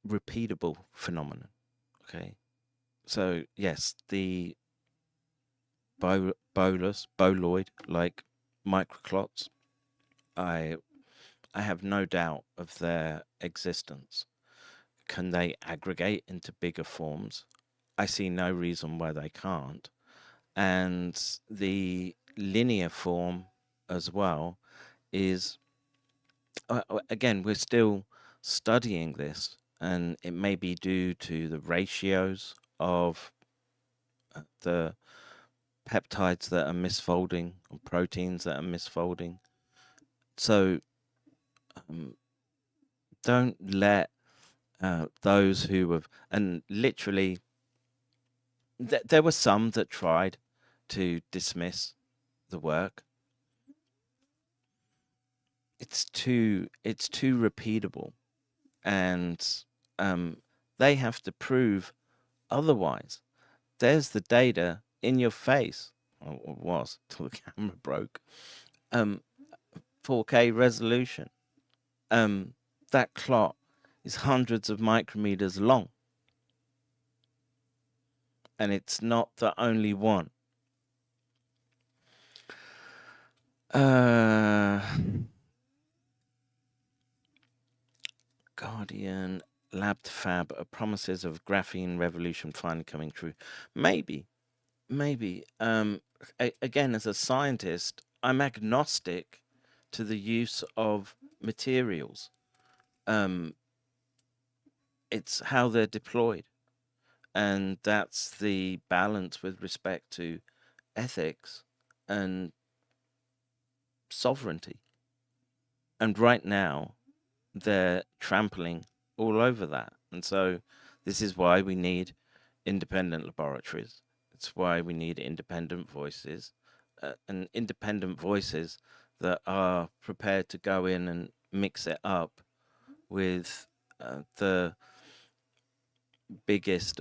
repeatable phenomenon. Okay, so yes, the boloid-like microclots, I have no doubt of their existence. Can they aggregate into bigger forms? I see no reason why they can't. And the linear form as well is, again, we're still studying this, and it may be due to the ratios of the peptides that are misfolding, or proteins that are misfolding. So don't let those who have, and literally there were some that tried to dismiss the work. It's too repeatable, and they have to prove otherwise. There's the data in your face, or was till the camera broke. 4K resolution. That clot is hundreds of micrometers long, and it's not the only one. Guardian Lab to Fab, promises of graphene revolution finally coming true. Maybe. Again, as a scientist, I'm agnostic to the use of materials. It's how they're deployed, and that's the balance with respect to ethics and sovereignty. And right now, they're trampling all over that. And so this is why we need independent laboratories. It's why we need independent voices, and independent voices that are prepared to go in and mix it up with the biggest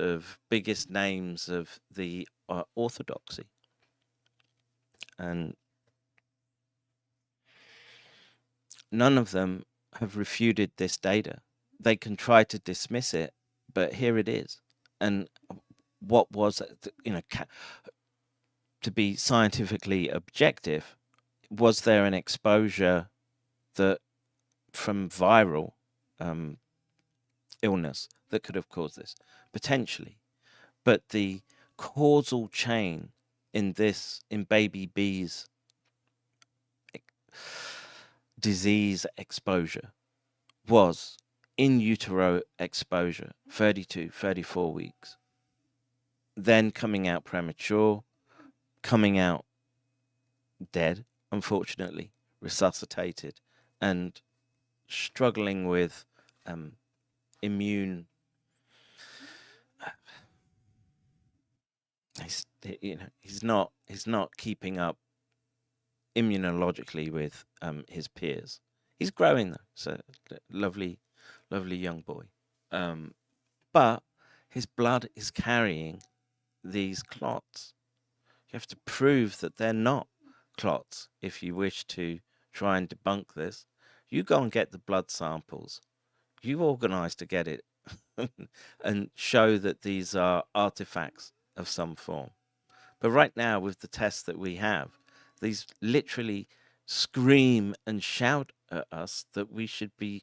names of the orthodoxy. And none of them have refuted this data. They can try to dismiss it, but here it is. And what was, to be scientifically objective, was there an exposure that from viral illness that could have caused this? Potentially. But the causal chain in baby bees disease exposure was in utero exposure, 32, 34 weeks, then coming out premature, coming out dead, unfortunately, resuscitated, and struggling with immune. He's not keeping up immunologically with his peers. He's growing though, so lovely, lovely young boy. But his blood is carrying these clots. You have to prove that they're not clots if you wish to try and debunk this. You go and get the blood samples. You organize to get it and show that these are artifacts of some form. But right now, with the tests that we have, these literally scream and shout at us that we should be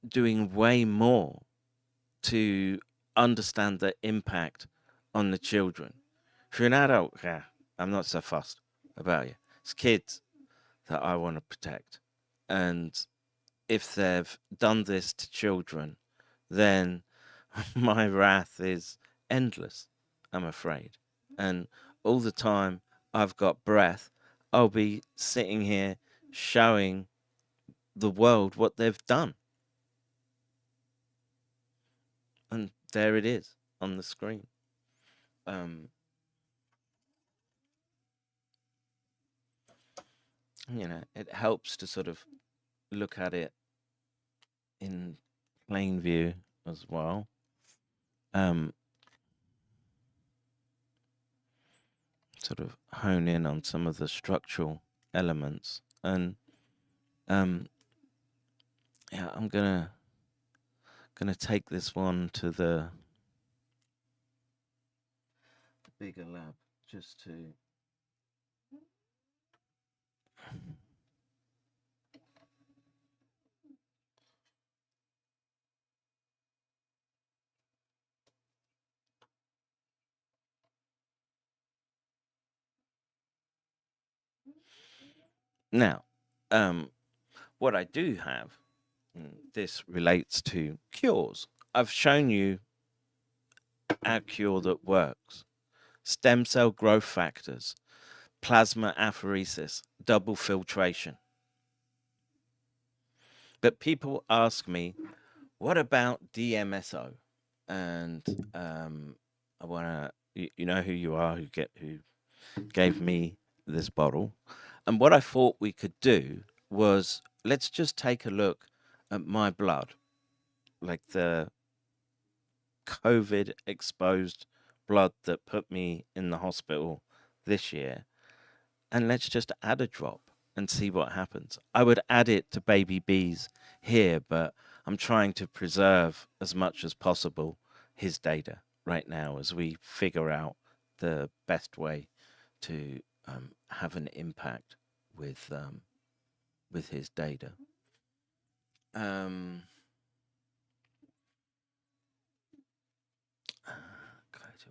doing way more to understand the impact on the children. If you're an adult, yeah, I'm not so fussed about you. It's kids that I want to protect. And if they've done this to children, then my wrath is endless, I'm afraid. And all the time I've got breath, I'll be sitting here showing the world what they've done. And there it is on the screen. You know, it helps to sort of look at it in plain view as well. Sort of hone in on some of the structural elements, and yeah, I'm gonna take this one to the bigger lab just to now. What I do have, this relates to cures. I've shown you our cure that works: stem cell growth factors, plasma apheresis, double filtration. But people ask me, what about DMSO? And I want to, you know who you are, who gave me this bottle. And what I thought we could do was, let's just take a look at my blood, like the COVID exposed blood that put me in the hospital this year, and let's just add a drop and see what happens. I would add it to baby B's here, but I'm trying to preserve as much as possible his data right now as we figure out the best way to have an impact with his data. Clots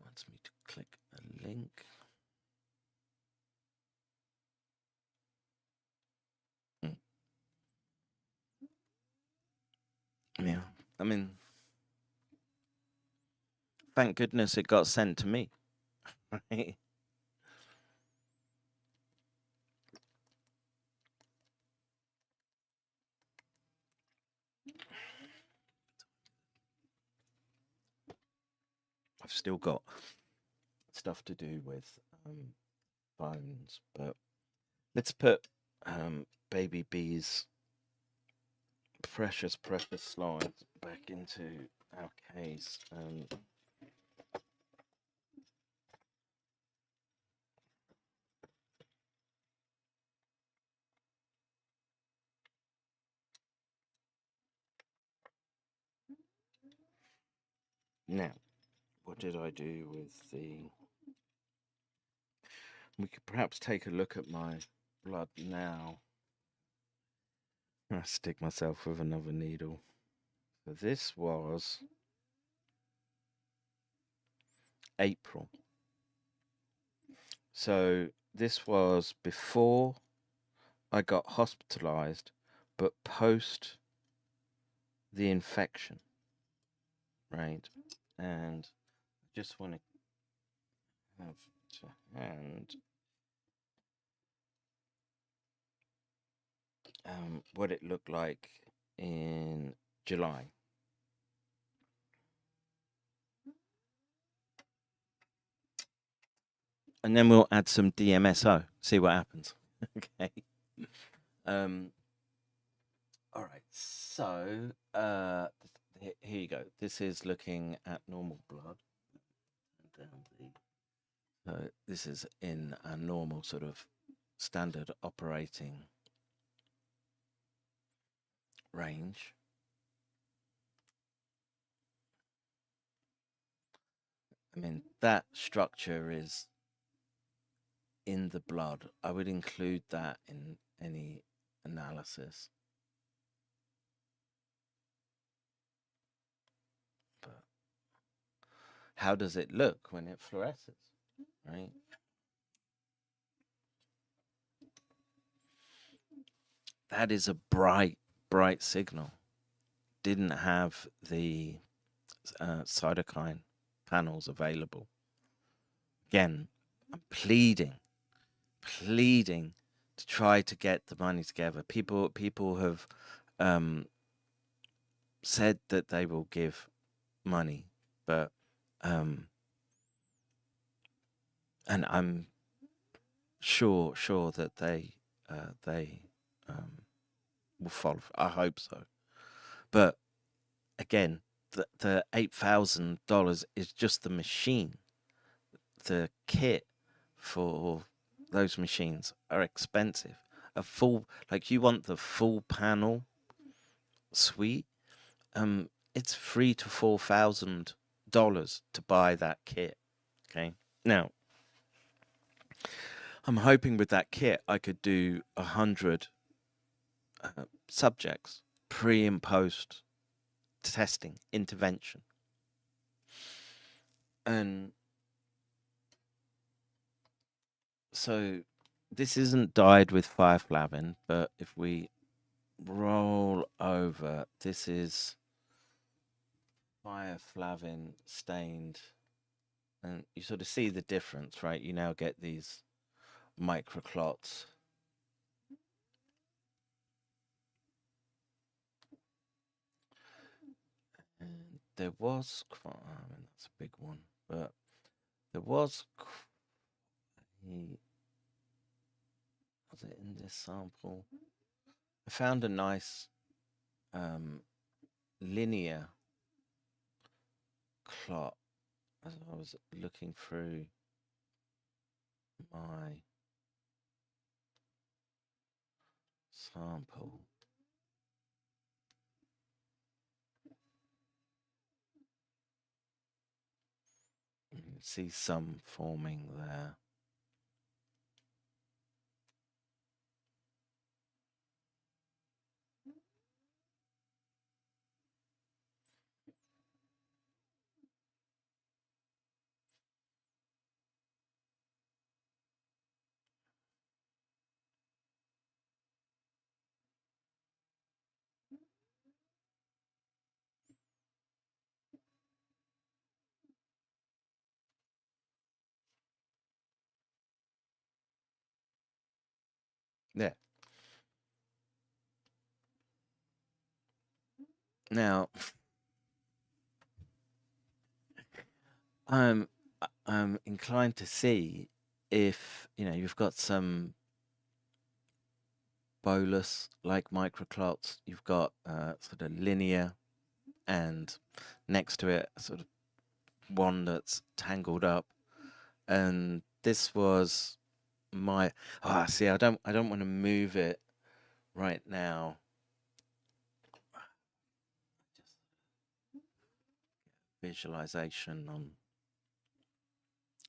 wants me to click a link. Yeah, I mean, thank goodness it got sent to me. Right? I've still got stuff to do with bones, but let's put baby B's precious slides back into our case. Now, what did I do with the... We could perhaps take a look at my blood now. I stick myself with another needle. So this was April. So this was before I got hospitalized, but post the infection, right? And I just want to have to hand what it looked like in July. And then we'll add some DMSO, see what happens. Okay. All right, so here you go. This is looking at normal blood. So this is in a normal sort of standard operating range. I mean, that structure is in the blood. I would include that in any analysis. But how does it look when it fluoresces, right? That is a bright, bright signal. Didn't have the cytokine panels available. Again, I'm pleading to try to get the money together. People have said that they will give money, but and I'm sure that they will follow. I hope so. But again, the $8,000 is just the machine. The kit for those machines are expensive. A full, like, you want the full panel suite, it's $3,000 to $4,000 to buy that kit. Okay, now I'm hoping with that kit I could do 100 subjects, pre and post testing intervention, and so this isn't dyed with fireflavin, but if we roll over, this is fireflavin stained, and you sort of see the difference, right? You now get these microclots. And there was, I mean, that's a big one, but there was it in this sample? I found a nice linear clot as I was looking through my sample. You can see some forming there. Yeah. Now, I'm inclined to see if, you know, you've got some bolus like microclots, you've got sort of linear, and next to it sort of one that's tangled up, and this was my see, I don't want to move it right now. Just visualization on,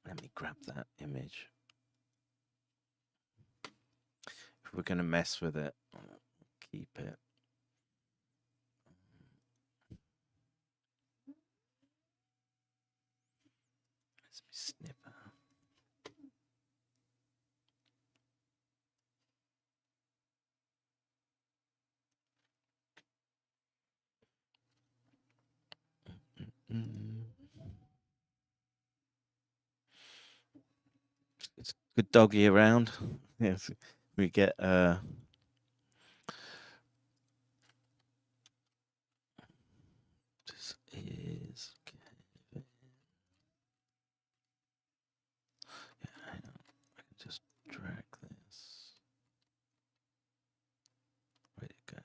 let me grab that image. If we're going to mess with it, keep it. Let's snip out. It's good doggy around. Yes, we get this is Kevin. Yeah, hang on. I can just drag this. Where'd it go?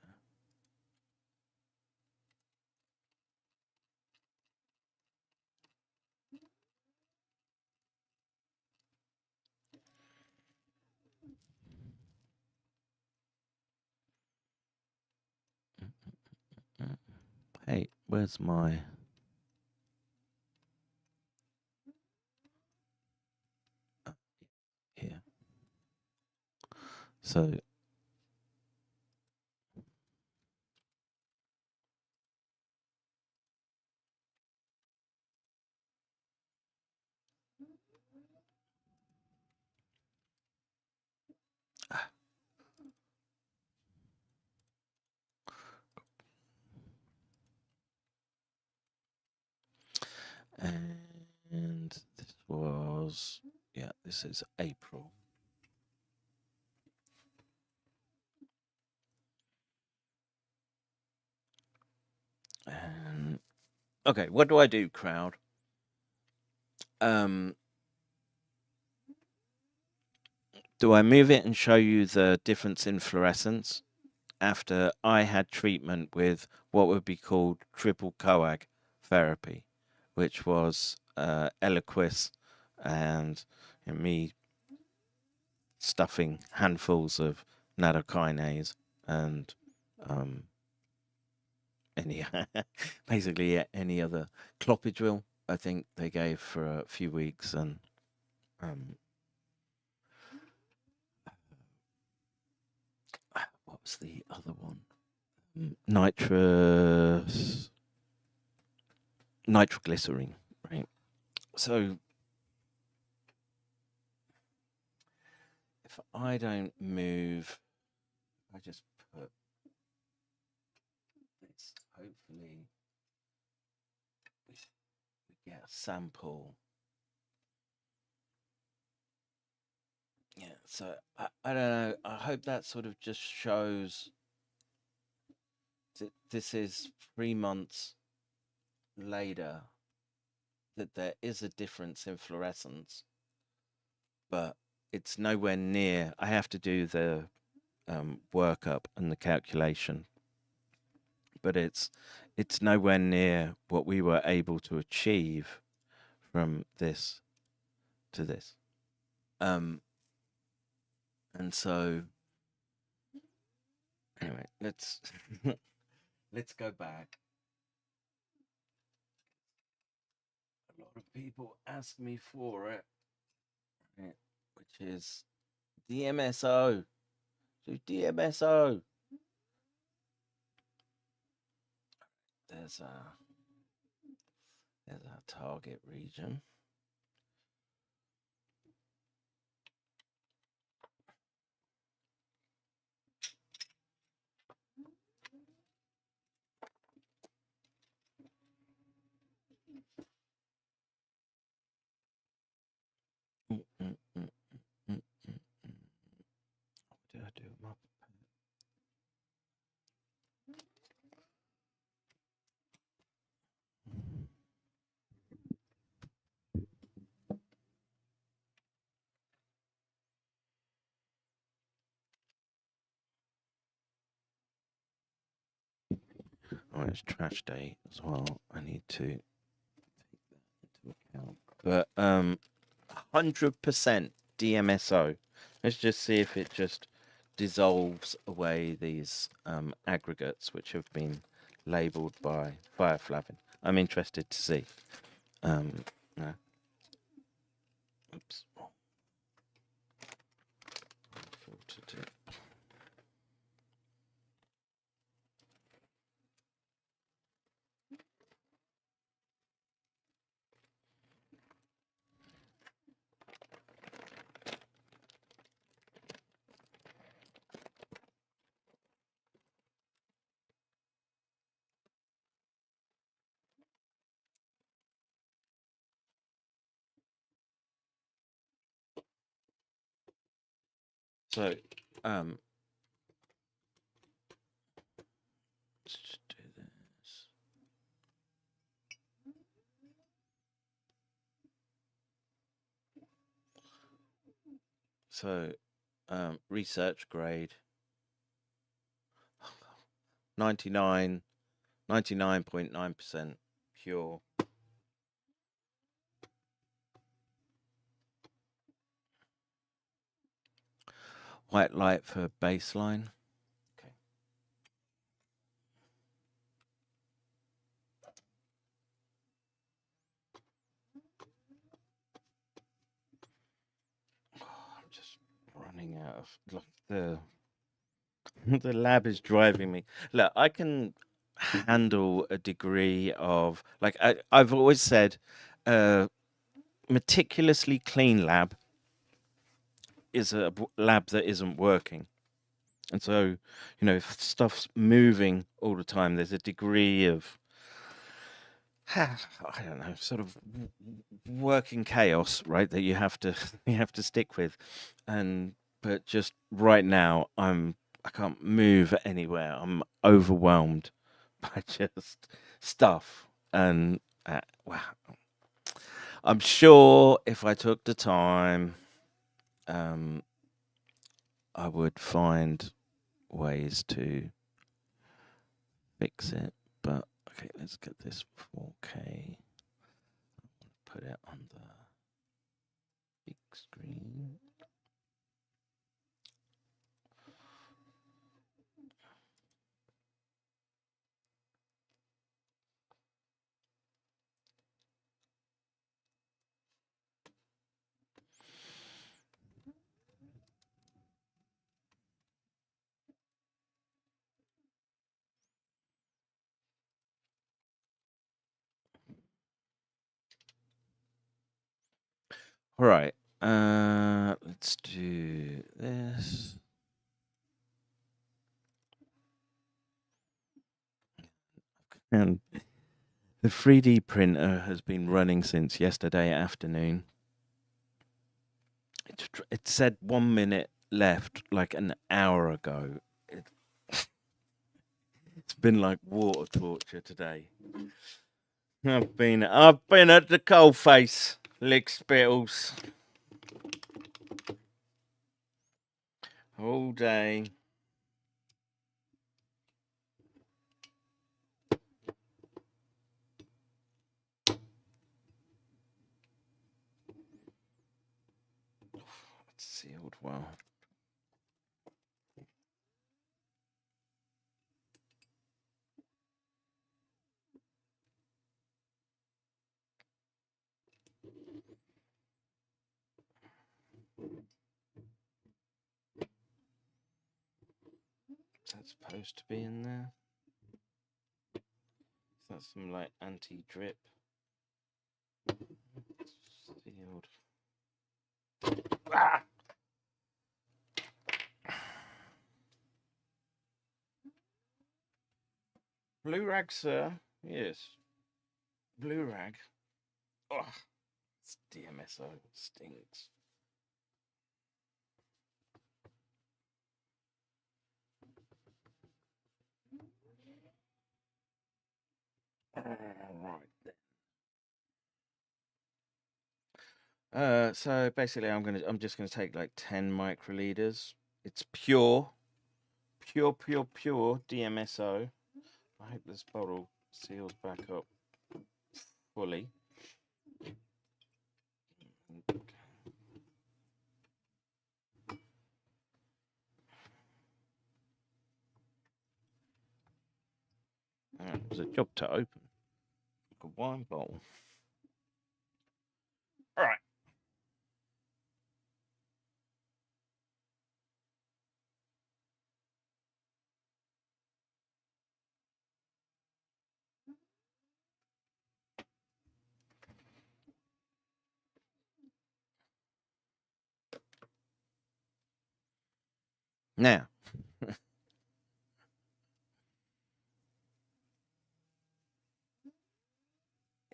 Where's my... Here. So... And this was, yeah, this is April. And okay, what do I do, crowd? Do I move it and show you the difference in fluorescence after I had treatment with what would be called triple coag therapy, which was Eliquis and me stuffing handfuls of nattokinase and basically any other clopidogrel I think they gave for a few weeks, and what was the other one? Nitroglycerine, right? So if I don't move, I just put this, hopefully we get a sample. Yeah, so I don't know. I hope that sort of just shows that this is 3 months later, that there is a difference in fluorescence, but it's nowhere near. I have to do the workup and the calculation, but it's nowhere near what we were able to achieve from this to this. And so anyway, let's let's go back. A lot of people ask me for it, which is DMSO. Do DMSO. There's our target region. What did I do? Oh, it's trash day as well. I need to take that into account. But 100% DMSO. Let's just see if it just dissolves away these aggregates which have been labeled by thioflavin. I'm interested to see. No. Oops. Filtered it. So, let's just do this. So, research grade 99.9% pure. White light for baseline. Okay. Yeah, look, the lab is driving me. Look, I can handle a degree of like I've always said, meticulously clean lab is a lab that isn't working. And so, if stuff's moving all the time, there's a degree of I don't know, sort of working chaos, right? That you have to you have to stick with, but just right now, I can't move anywhere. I'm overwhelmed by just stuff, and wow, I'm sure if I took the time, um, I would find ways to fix it. But okay, let's get this 4K. Put it on the big screen. All right. Let's do this. And the 3D printer has been running since yesterday afternoon. It said 1 minute left like an hour ago. It's been like water torture today. I've been at the coalface, lick spittles, all day. It's sealed well. That's supposed to be in there. That's some like anti-drip. Sealed. Ah! Blue rag, sir. Yes. Blue rag. Oh, it's DMSO. It stinks. Right then. So basically, I'm just gonna take like 10 microliters. It's pure DMSO. I hope this bottle seals back up fully. It was a job to open. Like a wine bottle. All right. Now,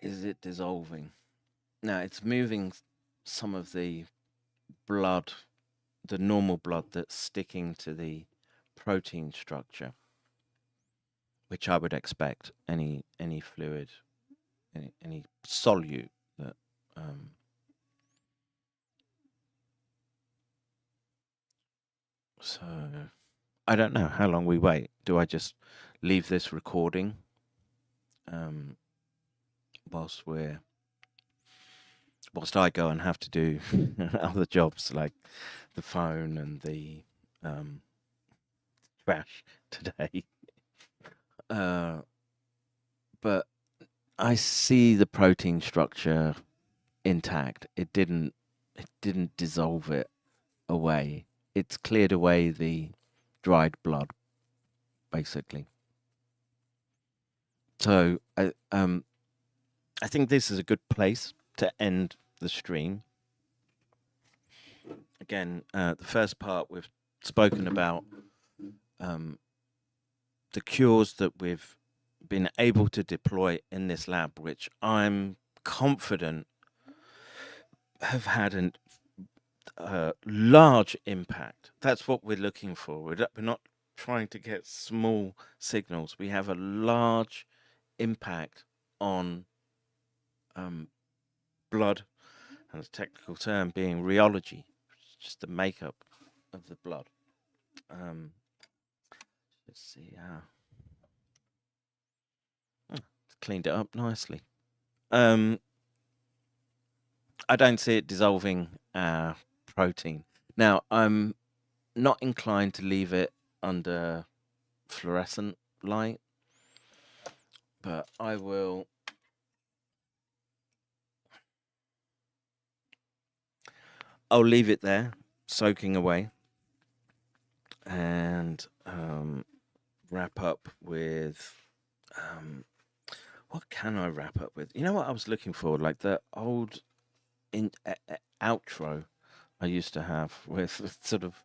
is it dissolving? No, it's moving some of the blood, the normal blood that's sticking to the protein structure, which I would expect any fluid, any solute that. So I don't know how long we wait. Do I just leave this recording whilst I go and have to do other jobs like the phone and the trash today? But I see the protein structure intact. It didn't dissolve it away. it's cleared away the dried blood, basically. So I think this is a good place to end the stream. Again, the first part we've spoken about the cures that we've been able to deploy in this lab, which I'm confident have had a large impact. That's what we're looking for. We're not trying to get small signals. We have a large impact on blood, and the technical term being rheology, just the makeup of the blood. Let's see. It's cleaned it up nicely. I don't see it dissolving protein. Now, I'm not inclined to leave it under fluorescent light, but I will. I'll leave it there, soaking away, and wrap up with. What can I wrap up with? You know what I was looking for? Like the old outro I used to have with sort of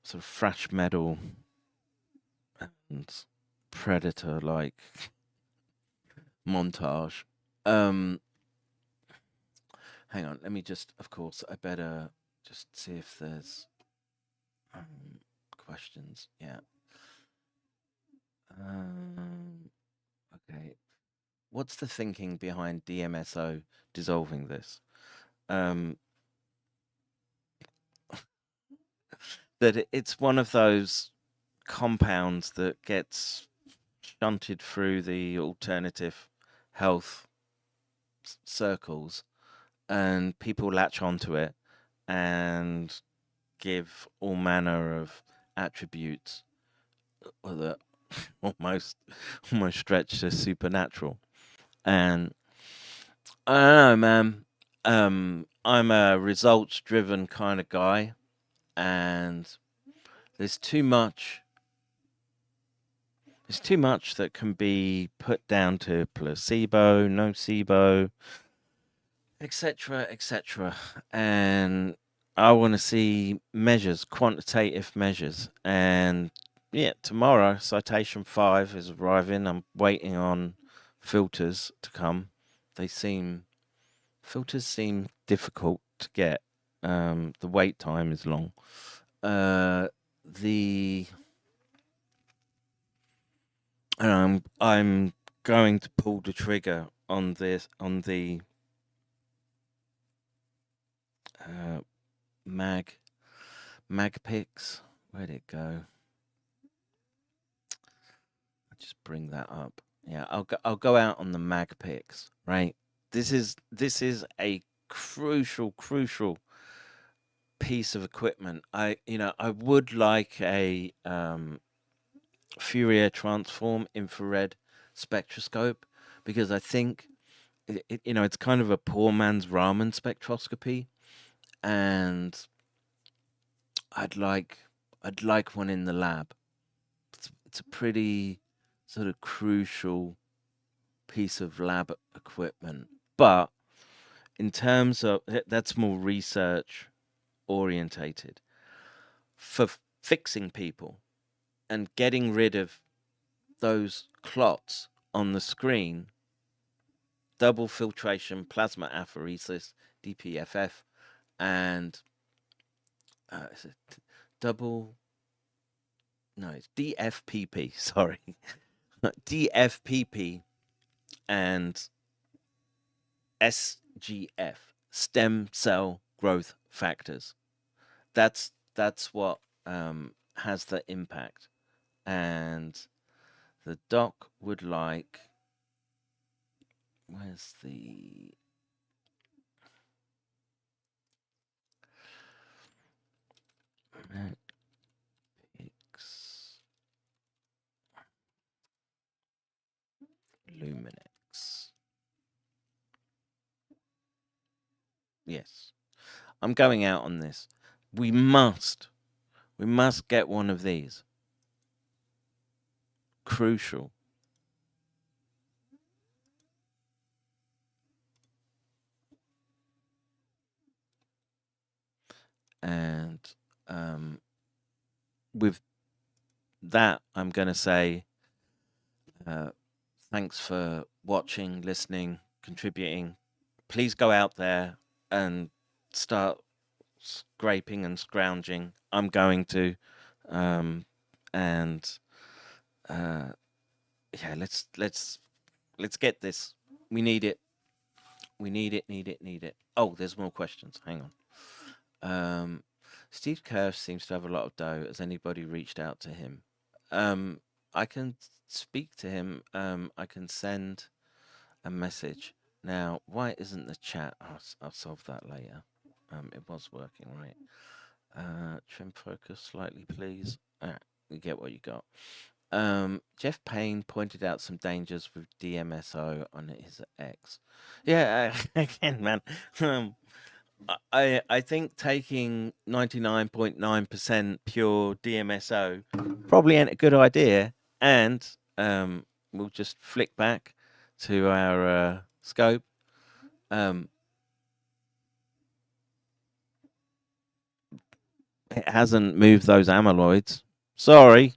thrash metal and Predator like montage. Hang on, let me just. Of course, I better just see if there's questions. Yeah. Okay. What's the thinking behind DMSO dissolving this? That it's one of those compounds that gets shunted through the alternative health circles, and people latch onto it and give all manner of attributes that almost stretch to supernatural. And I don't know, man. I'm a results-driven kind of guy, and there's too much. There's too much that can be put down to placebo, nocebo, etc., etc. And I want to see measures, quantitative measures. And yeah, tomorrow, citation 5 is arriving. I'm waiting on filters to come. Filters seem difficult to get. The wait time is long. I'm going to pull the trigger on the mag pics. Where'd it go? I'll just bring that up. Yeah, I'll go out on the mag pics, right? This is a crucial piece of equipment. I would like a Fourier transform infrared spectroscope, because I think it's kind of a poor man's ramen spectroscopy, and I'd like one in the lab. It's a pretty sort of crucial piece of lab equipment, but in terms of that's more research orientated. For fixing people and getting rid of those clots on the screen, double filtration, plasma apheresis, DPFF, and it's DFPP, sorry. DFPP and SGF, stem cell growth factors. That's what has the impact. And the doc would like, where's the Luminex. Yes, I'm going out on this. We must get one of these. Crucial. And with that, I'm going to say thanks for watching, listening, contributing. Please go out there and start scraping and scrounging. I'm going to. Yeah, let's get this. We need it. We need it. Oh, there's more questions. Hang on. Steve Kerr seems to have a lot of dough. Has anybody reached out to him? I can speak to him. I can send a message. Now, why isn't the chat? I'll solve that later. It was working, right? Trim focus slightly, please. You get what you got. Jeff Payne pointed out some dangers with DMSO on his X. Yeah, again, man. I think taking 99.9% pure DMSO probably ain't a good idea, and we'll just flick back to our scope. It hasn't moved those amyloids. Sorry.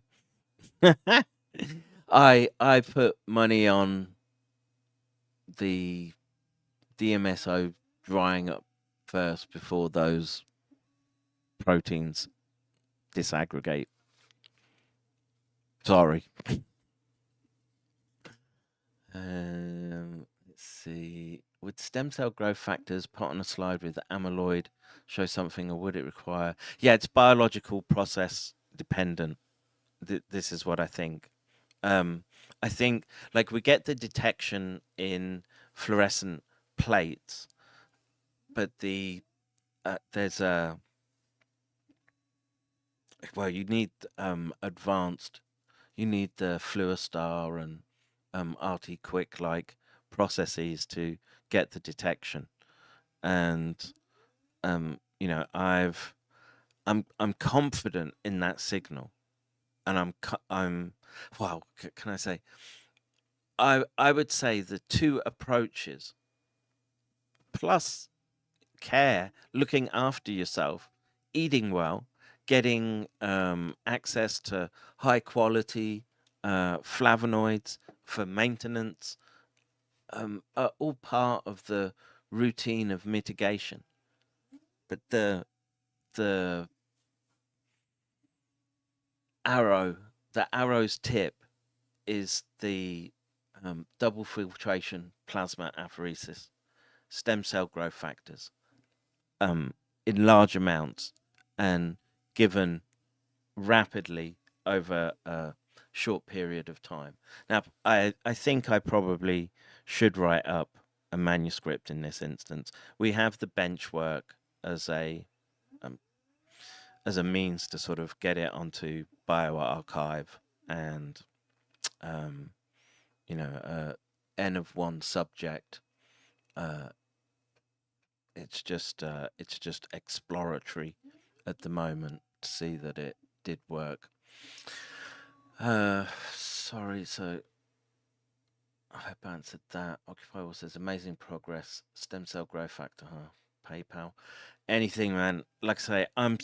I put money on the DMSO drying up first before those proteins disaggregate. Sorry. Let's see. Would stem cell growth factors put on a slide with amyloid show something, or would it require? Yeah, it's biological process dependent. This is what I think. I think like we get the detection in fluorescent plates, but there's a you need advanced. You need the Fluostar and RT-Quick like processes to get the detection, and you know I'm confident in that signal, and I'm well, can I say? I would say the two approaches plus care, looking after yourself, eating well, getting access to high quality flavonoids for maintenance, are all part of the routine of mitigation. But the arrow's tip is the double filtration plasma apheresis, stem cell growth factors, in large amounts and given rapidly over a short period of time. Now, I think I probably should write up a manuscript in this instance. We have the bench work as a means to sort of get it onto bioarchive, and you know, N of one subject. It's just exploratory at the moment to see that it did work. Sorry, so I hope I answered that. Occupy Wall says amazing progress. Stem cell growth factor, huh? PayPal, anything, man. Like I say, I'm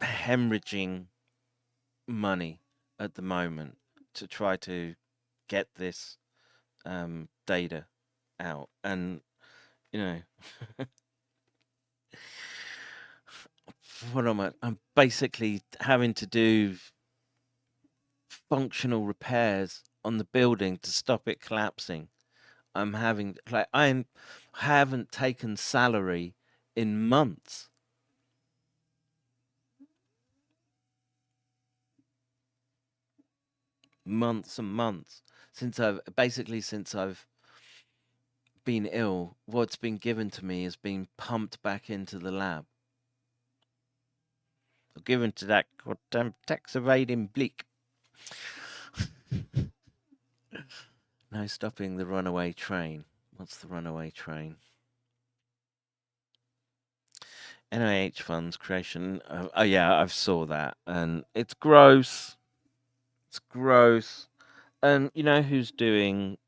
hemorrhaging money at the moment to try to get this data out, and you know, what am I? I'm basically having to do functional repairs on the building to stop it collapsing. I'm having I haven't taken salary in months. Months and months since I've been ill. What's been given to me has been pumped back into the lab. Given to that goddamn tax evading bleak. No stopping the runaway train. What's the runaway train? NIH funds creation. Oh yeah, I've saw that, and it's gross. It's gross. And you know who's doing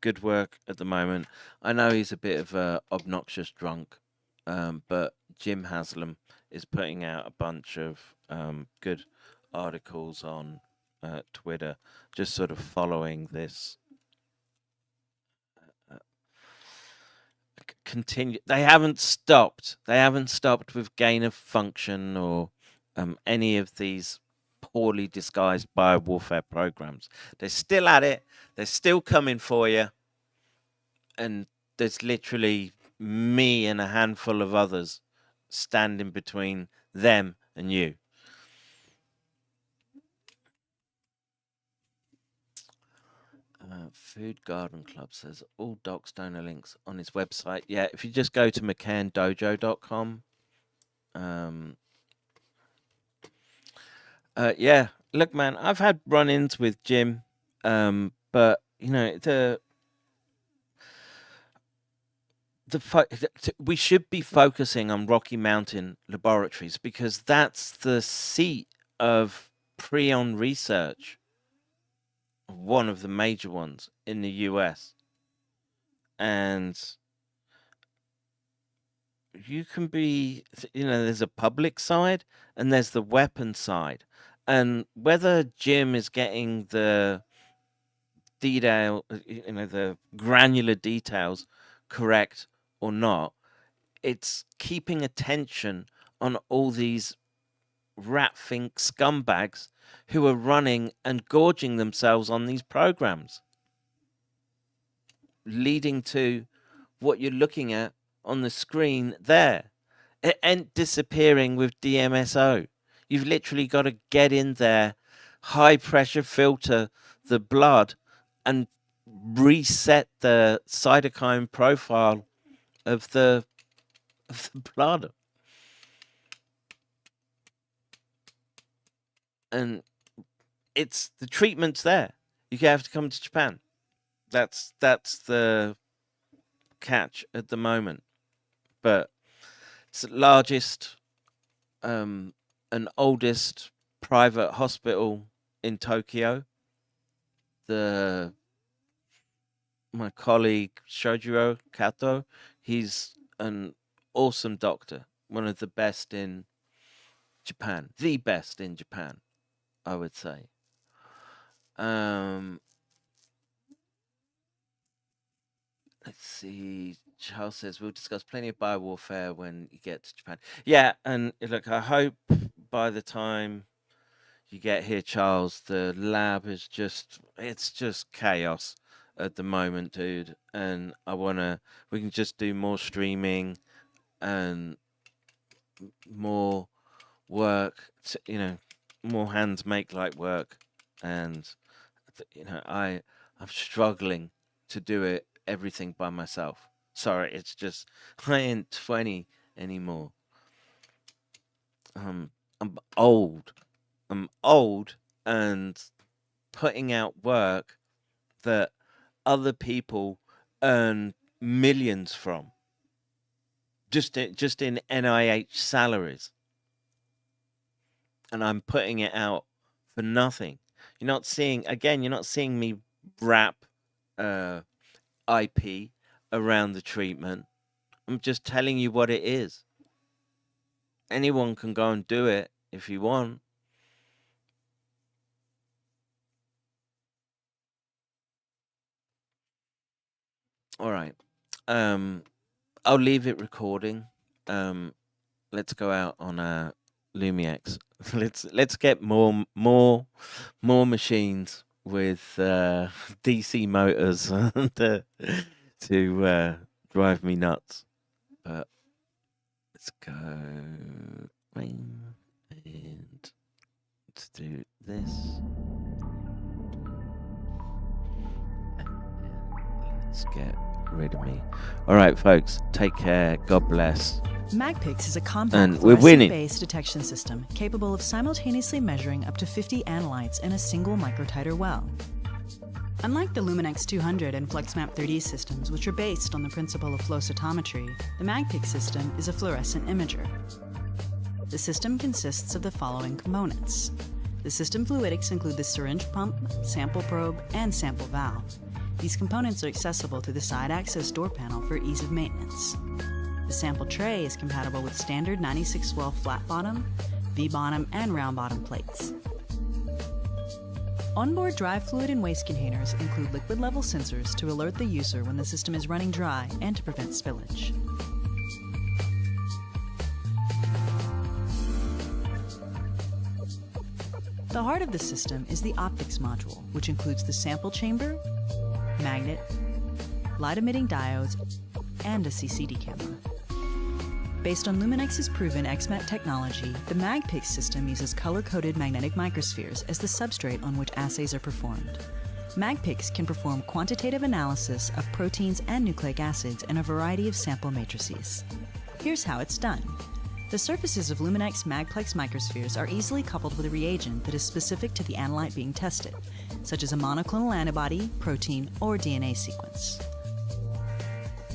good work at the moment? I know he's a bit of a obnoxious drunk, but Jim Haslam is putting out a bunch of good articles on Twitter, just sort of following this. Continue. They haven't stopped. They haven't stopped with gain of function or any of these poorly disguised biowarfare programs. They're still at it. They're still coming for you. And there's literally me and a handful of others standing between them and you. Food Garden Club says all docs donor links on his website. Yeah, if you just go to McCairndojo.com. Yeah, look, man, I've had run-ins with Jim, but you know we should be focusing on Rocky Mountain Laboratories because that's the seat of prion research. One of the major ones in the US, and you can be, there's a public side and there's the weapon side, and whether Jim is getting the detail, the granular details correct or not, it's keeping attention on all these rat-fink scumbags who are running and gorging themselves on these programs, leading to what you're looking at on the screen there. It ain't disappearing with DMSO. You've literally got to get in there, high pressure filter the blood and reset the cytokine profile of the blood. And it's the treatment's there. You have to come to Japan. That's the catch at the moment. But it's the largest and oldest private hospital in Tokyo. My colleague Shojiro Kato, he's an awesome doctor, one of the best in Japan, the best in Japan, I would say. Let's see. Charles says we'll discuss plenty of biowarfare when you get to Japan. Yeah, and look, I hope by the time you get here, Charles, the lab is it's just chaos at the moment, dude. And we can just do more streaming and more work, more hands make light work. And, I'm struggling to do everything by myself. Sorry, it's just, I ain't 20 anymore. I'm old. I'm old and putting out work that other people earn millions from. Just in NIH salaries. And I'm putting it out for nothing. You're not seeing me wrap IP around the treatment. I'm just telling you what it is. Anyone can go and do it if you want. All right. I'll leave it recording. Let's go out on Lumiex. Let's get more machines with DC motors to drive me nuts. But let's go and let's do this. Let's get rid of me. All right, folks. Take care. God bless. MagPix is a compact And we're winning. fluorescent-based detection system capable of simultaneously measuring up to 50 analytes in a single microtiter well. Unlike the Luminex 200 and FlexMap 3D systems, which are based on the principle of flow cytometry, the MagPix system is a fluorescent imager. The system consists of the following components. The system fluidics include the syringe pump, sample probe, and sample valve. These components are accessible through the side access door panel for ease of maintenance. The sample tray is compatible with standard 9612 flat bottom, V bottom, and round bottom plates. Onboard dry fluid and waste containers include liquid level sensors to alert the user when the system is running dry and to prevent spillage. The heart of the system is the optics module, which includes the sample chamber, magnet, light-emitting diodes, and a CCD camera. Based on Luminex's proven XMAT technology, the MagPix system uses color-coded magnetic microspheres as the substrate on which assays are performed. MagPix can perform quantitative analysis of proteins and nucleic acids in a variety of sample matrices. Here's how it's done. The surfaces of Luminex Magplex microspheres are easily coupled with a reagent that is specific to the analyte being tested, such as a monoclonal antibody, protein, or DNA sequence.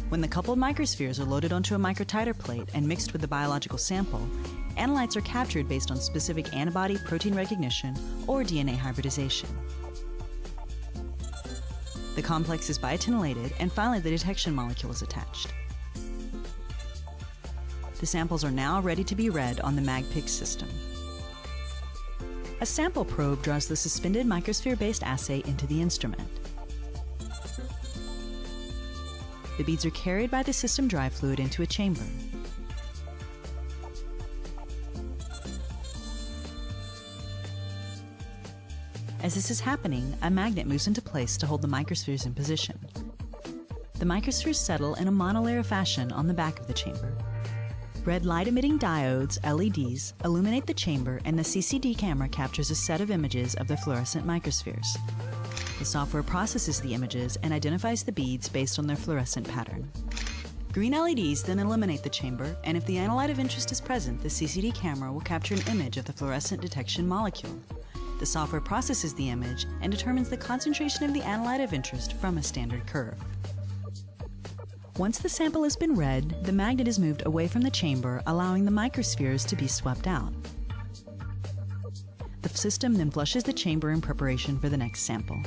When the coupled microspheres are loaded onto a microtiter plate and mixed with the biological sample, analytes are captured based on specific antibody protein recognition or DNA hybridization. The complex is biotinylated, and finally the detection molecule is attached. The samples are now ready to be read on the MagPix system. A sample probe draws the suspended microsphere-based assay into the instrument. The beads are carried by the system dry fluid into a chamber. As this is happening, a magnet moves into place to hold the microspheres in position. The microspheres settle in a monolayer fashion on the back of the chamber. Red light-emitting diodes, LEDs, illuminate the chamber, and the CCD camera captures a set of images of the fluorescent microspheres. The software processes the images and identifies the beads based on their fluorescent pattern. Green LEDs then illuminate the chamber, and if the analyte of interest is present, the CCD camera will capture an image of the fluorescent detection molecule. The software processes the image and determines the concentration of the analyte of interest from a standard curve. Once the sample has been read, the magnet is moved away from the chamber, allowing the microspheres to be swept out. The system then flushes the chamber in preparation for the next sample.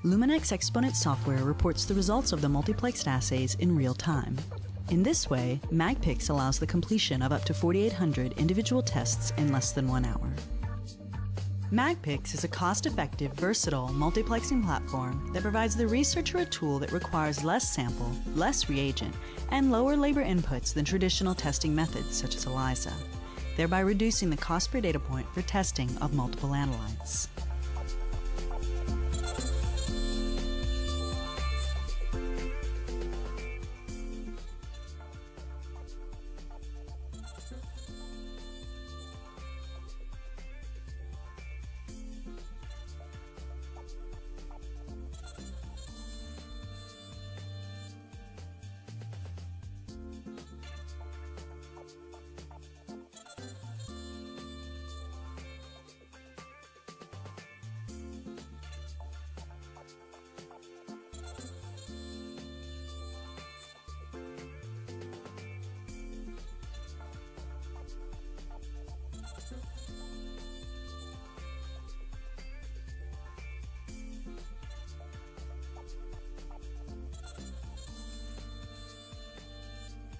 Luminex Exponent software reports the results of the multiplexed assays in real time. In this way, MagPix allows the completion of up to 4,800 individual tests in less than 1 hour. MagPix is a cost-effective, versatile multiplexing platform that provides the researcher a tool that requires less sample, less reagent, and lower labor inputs than traditional testing methods such as ELISA, thereby reducing the cost per data point for testing of multiple analytes.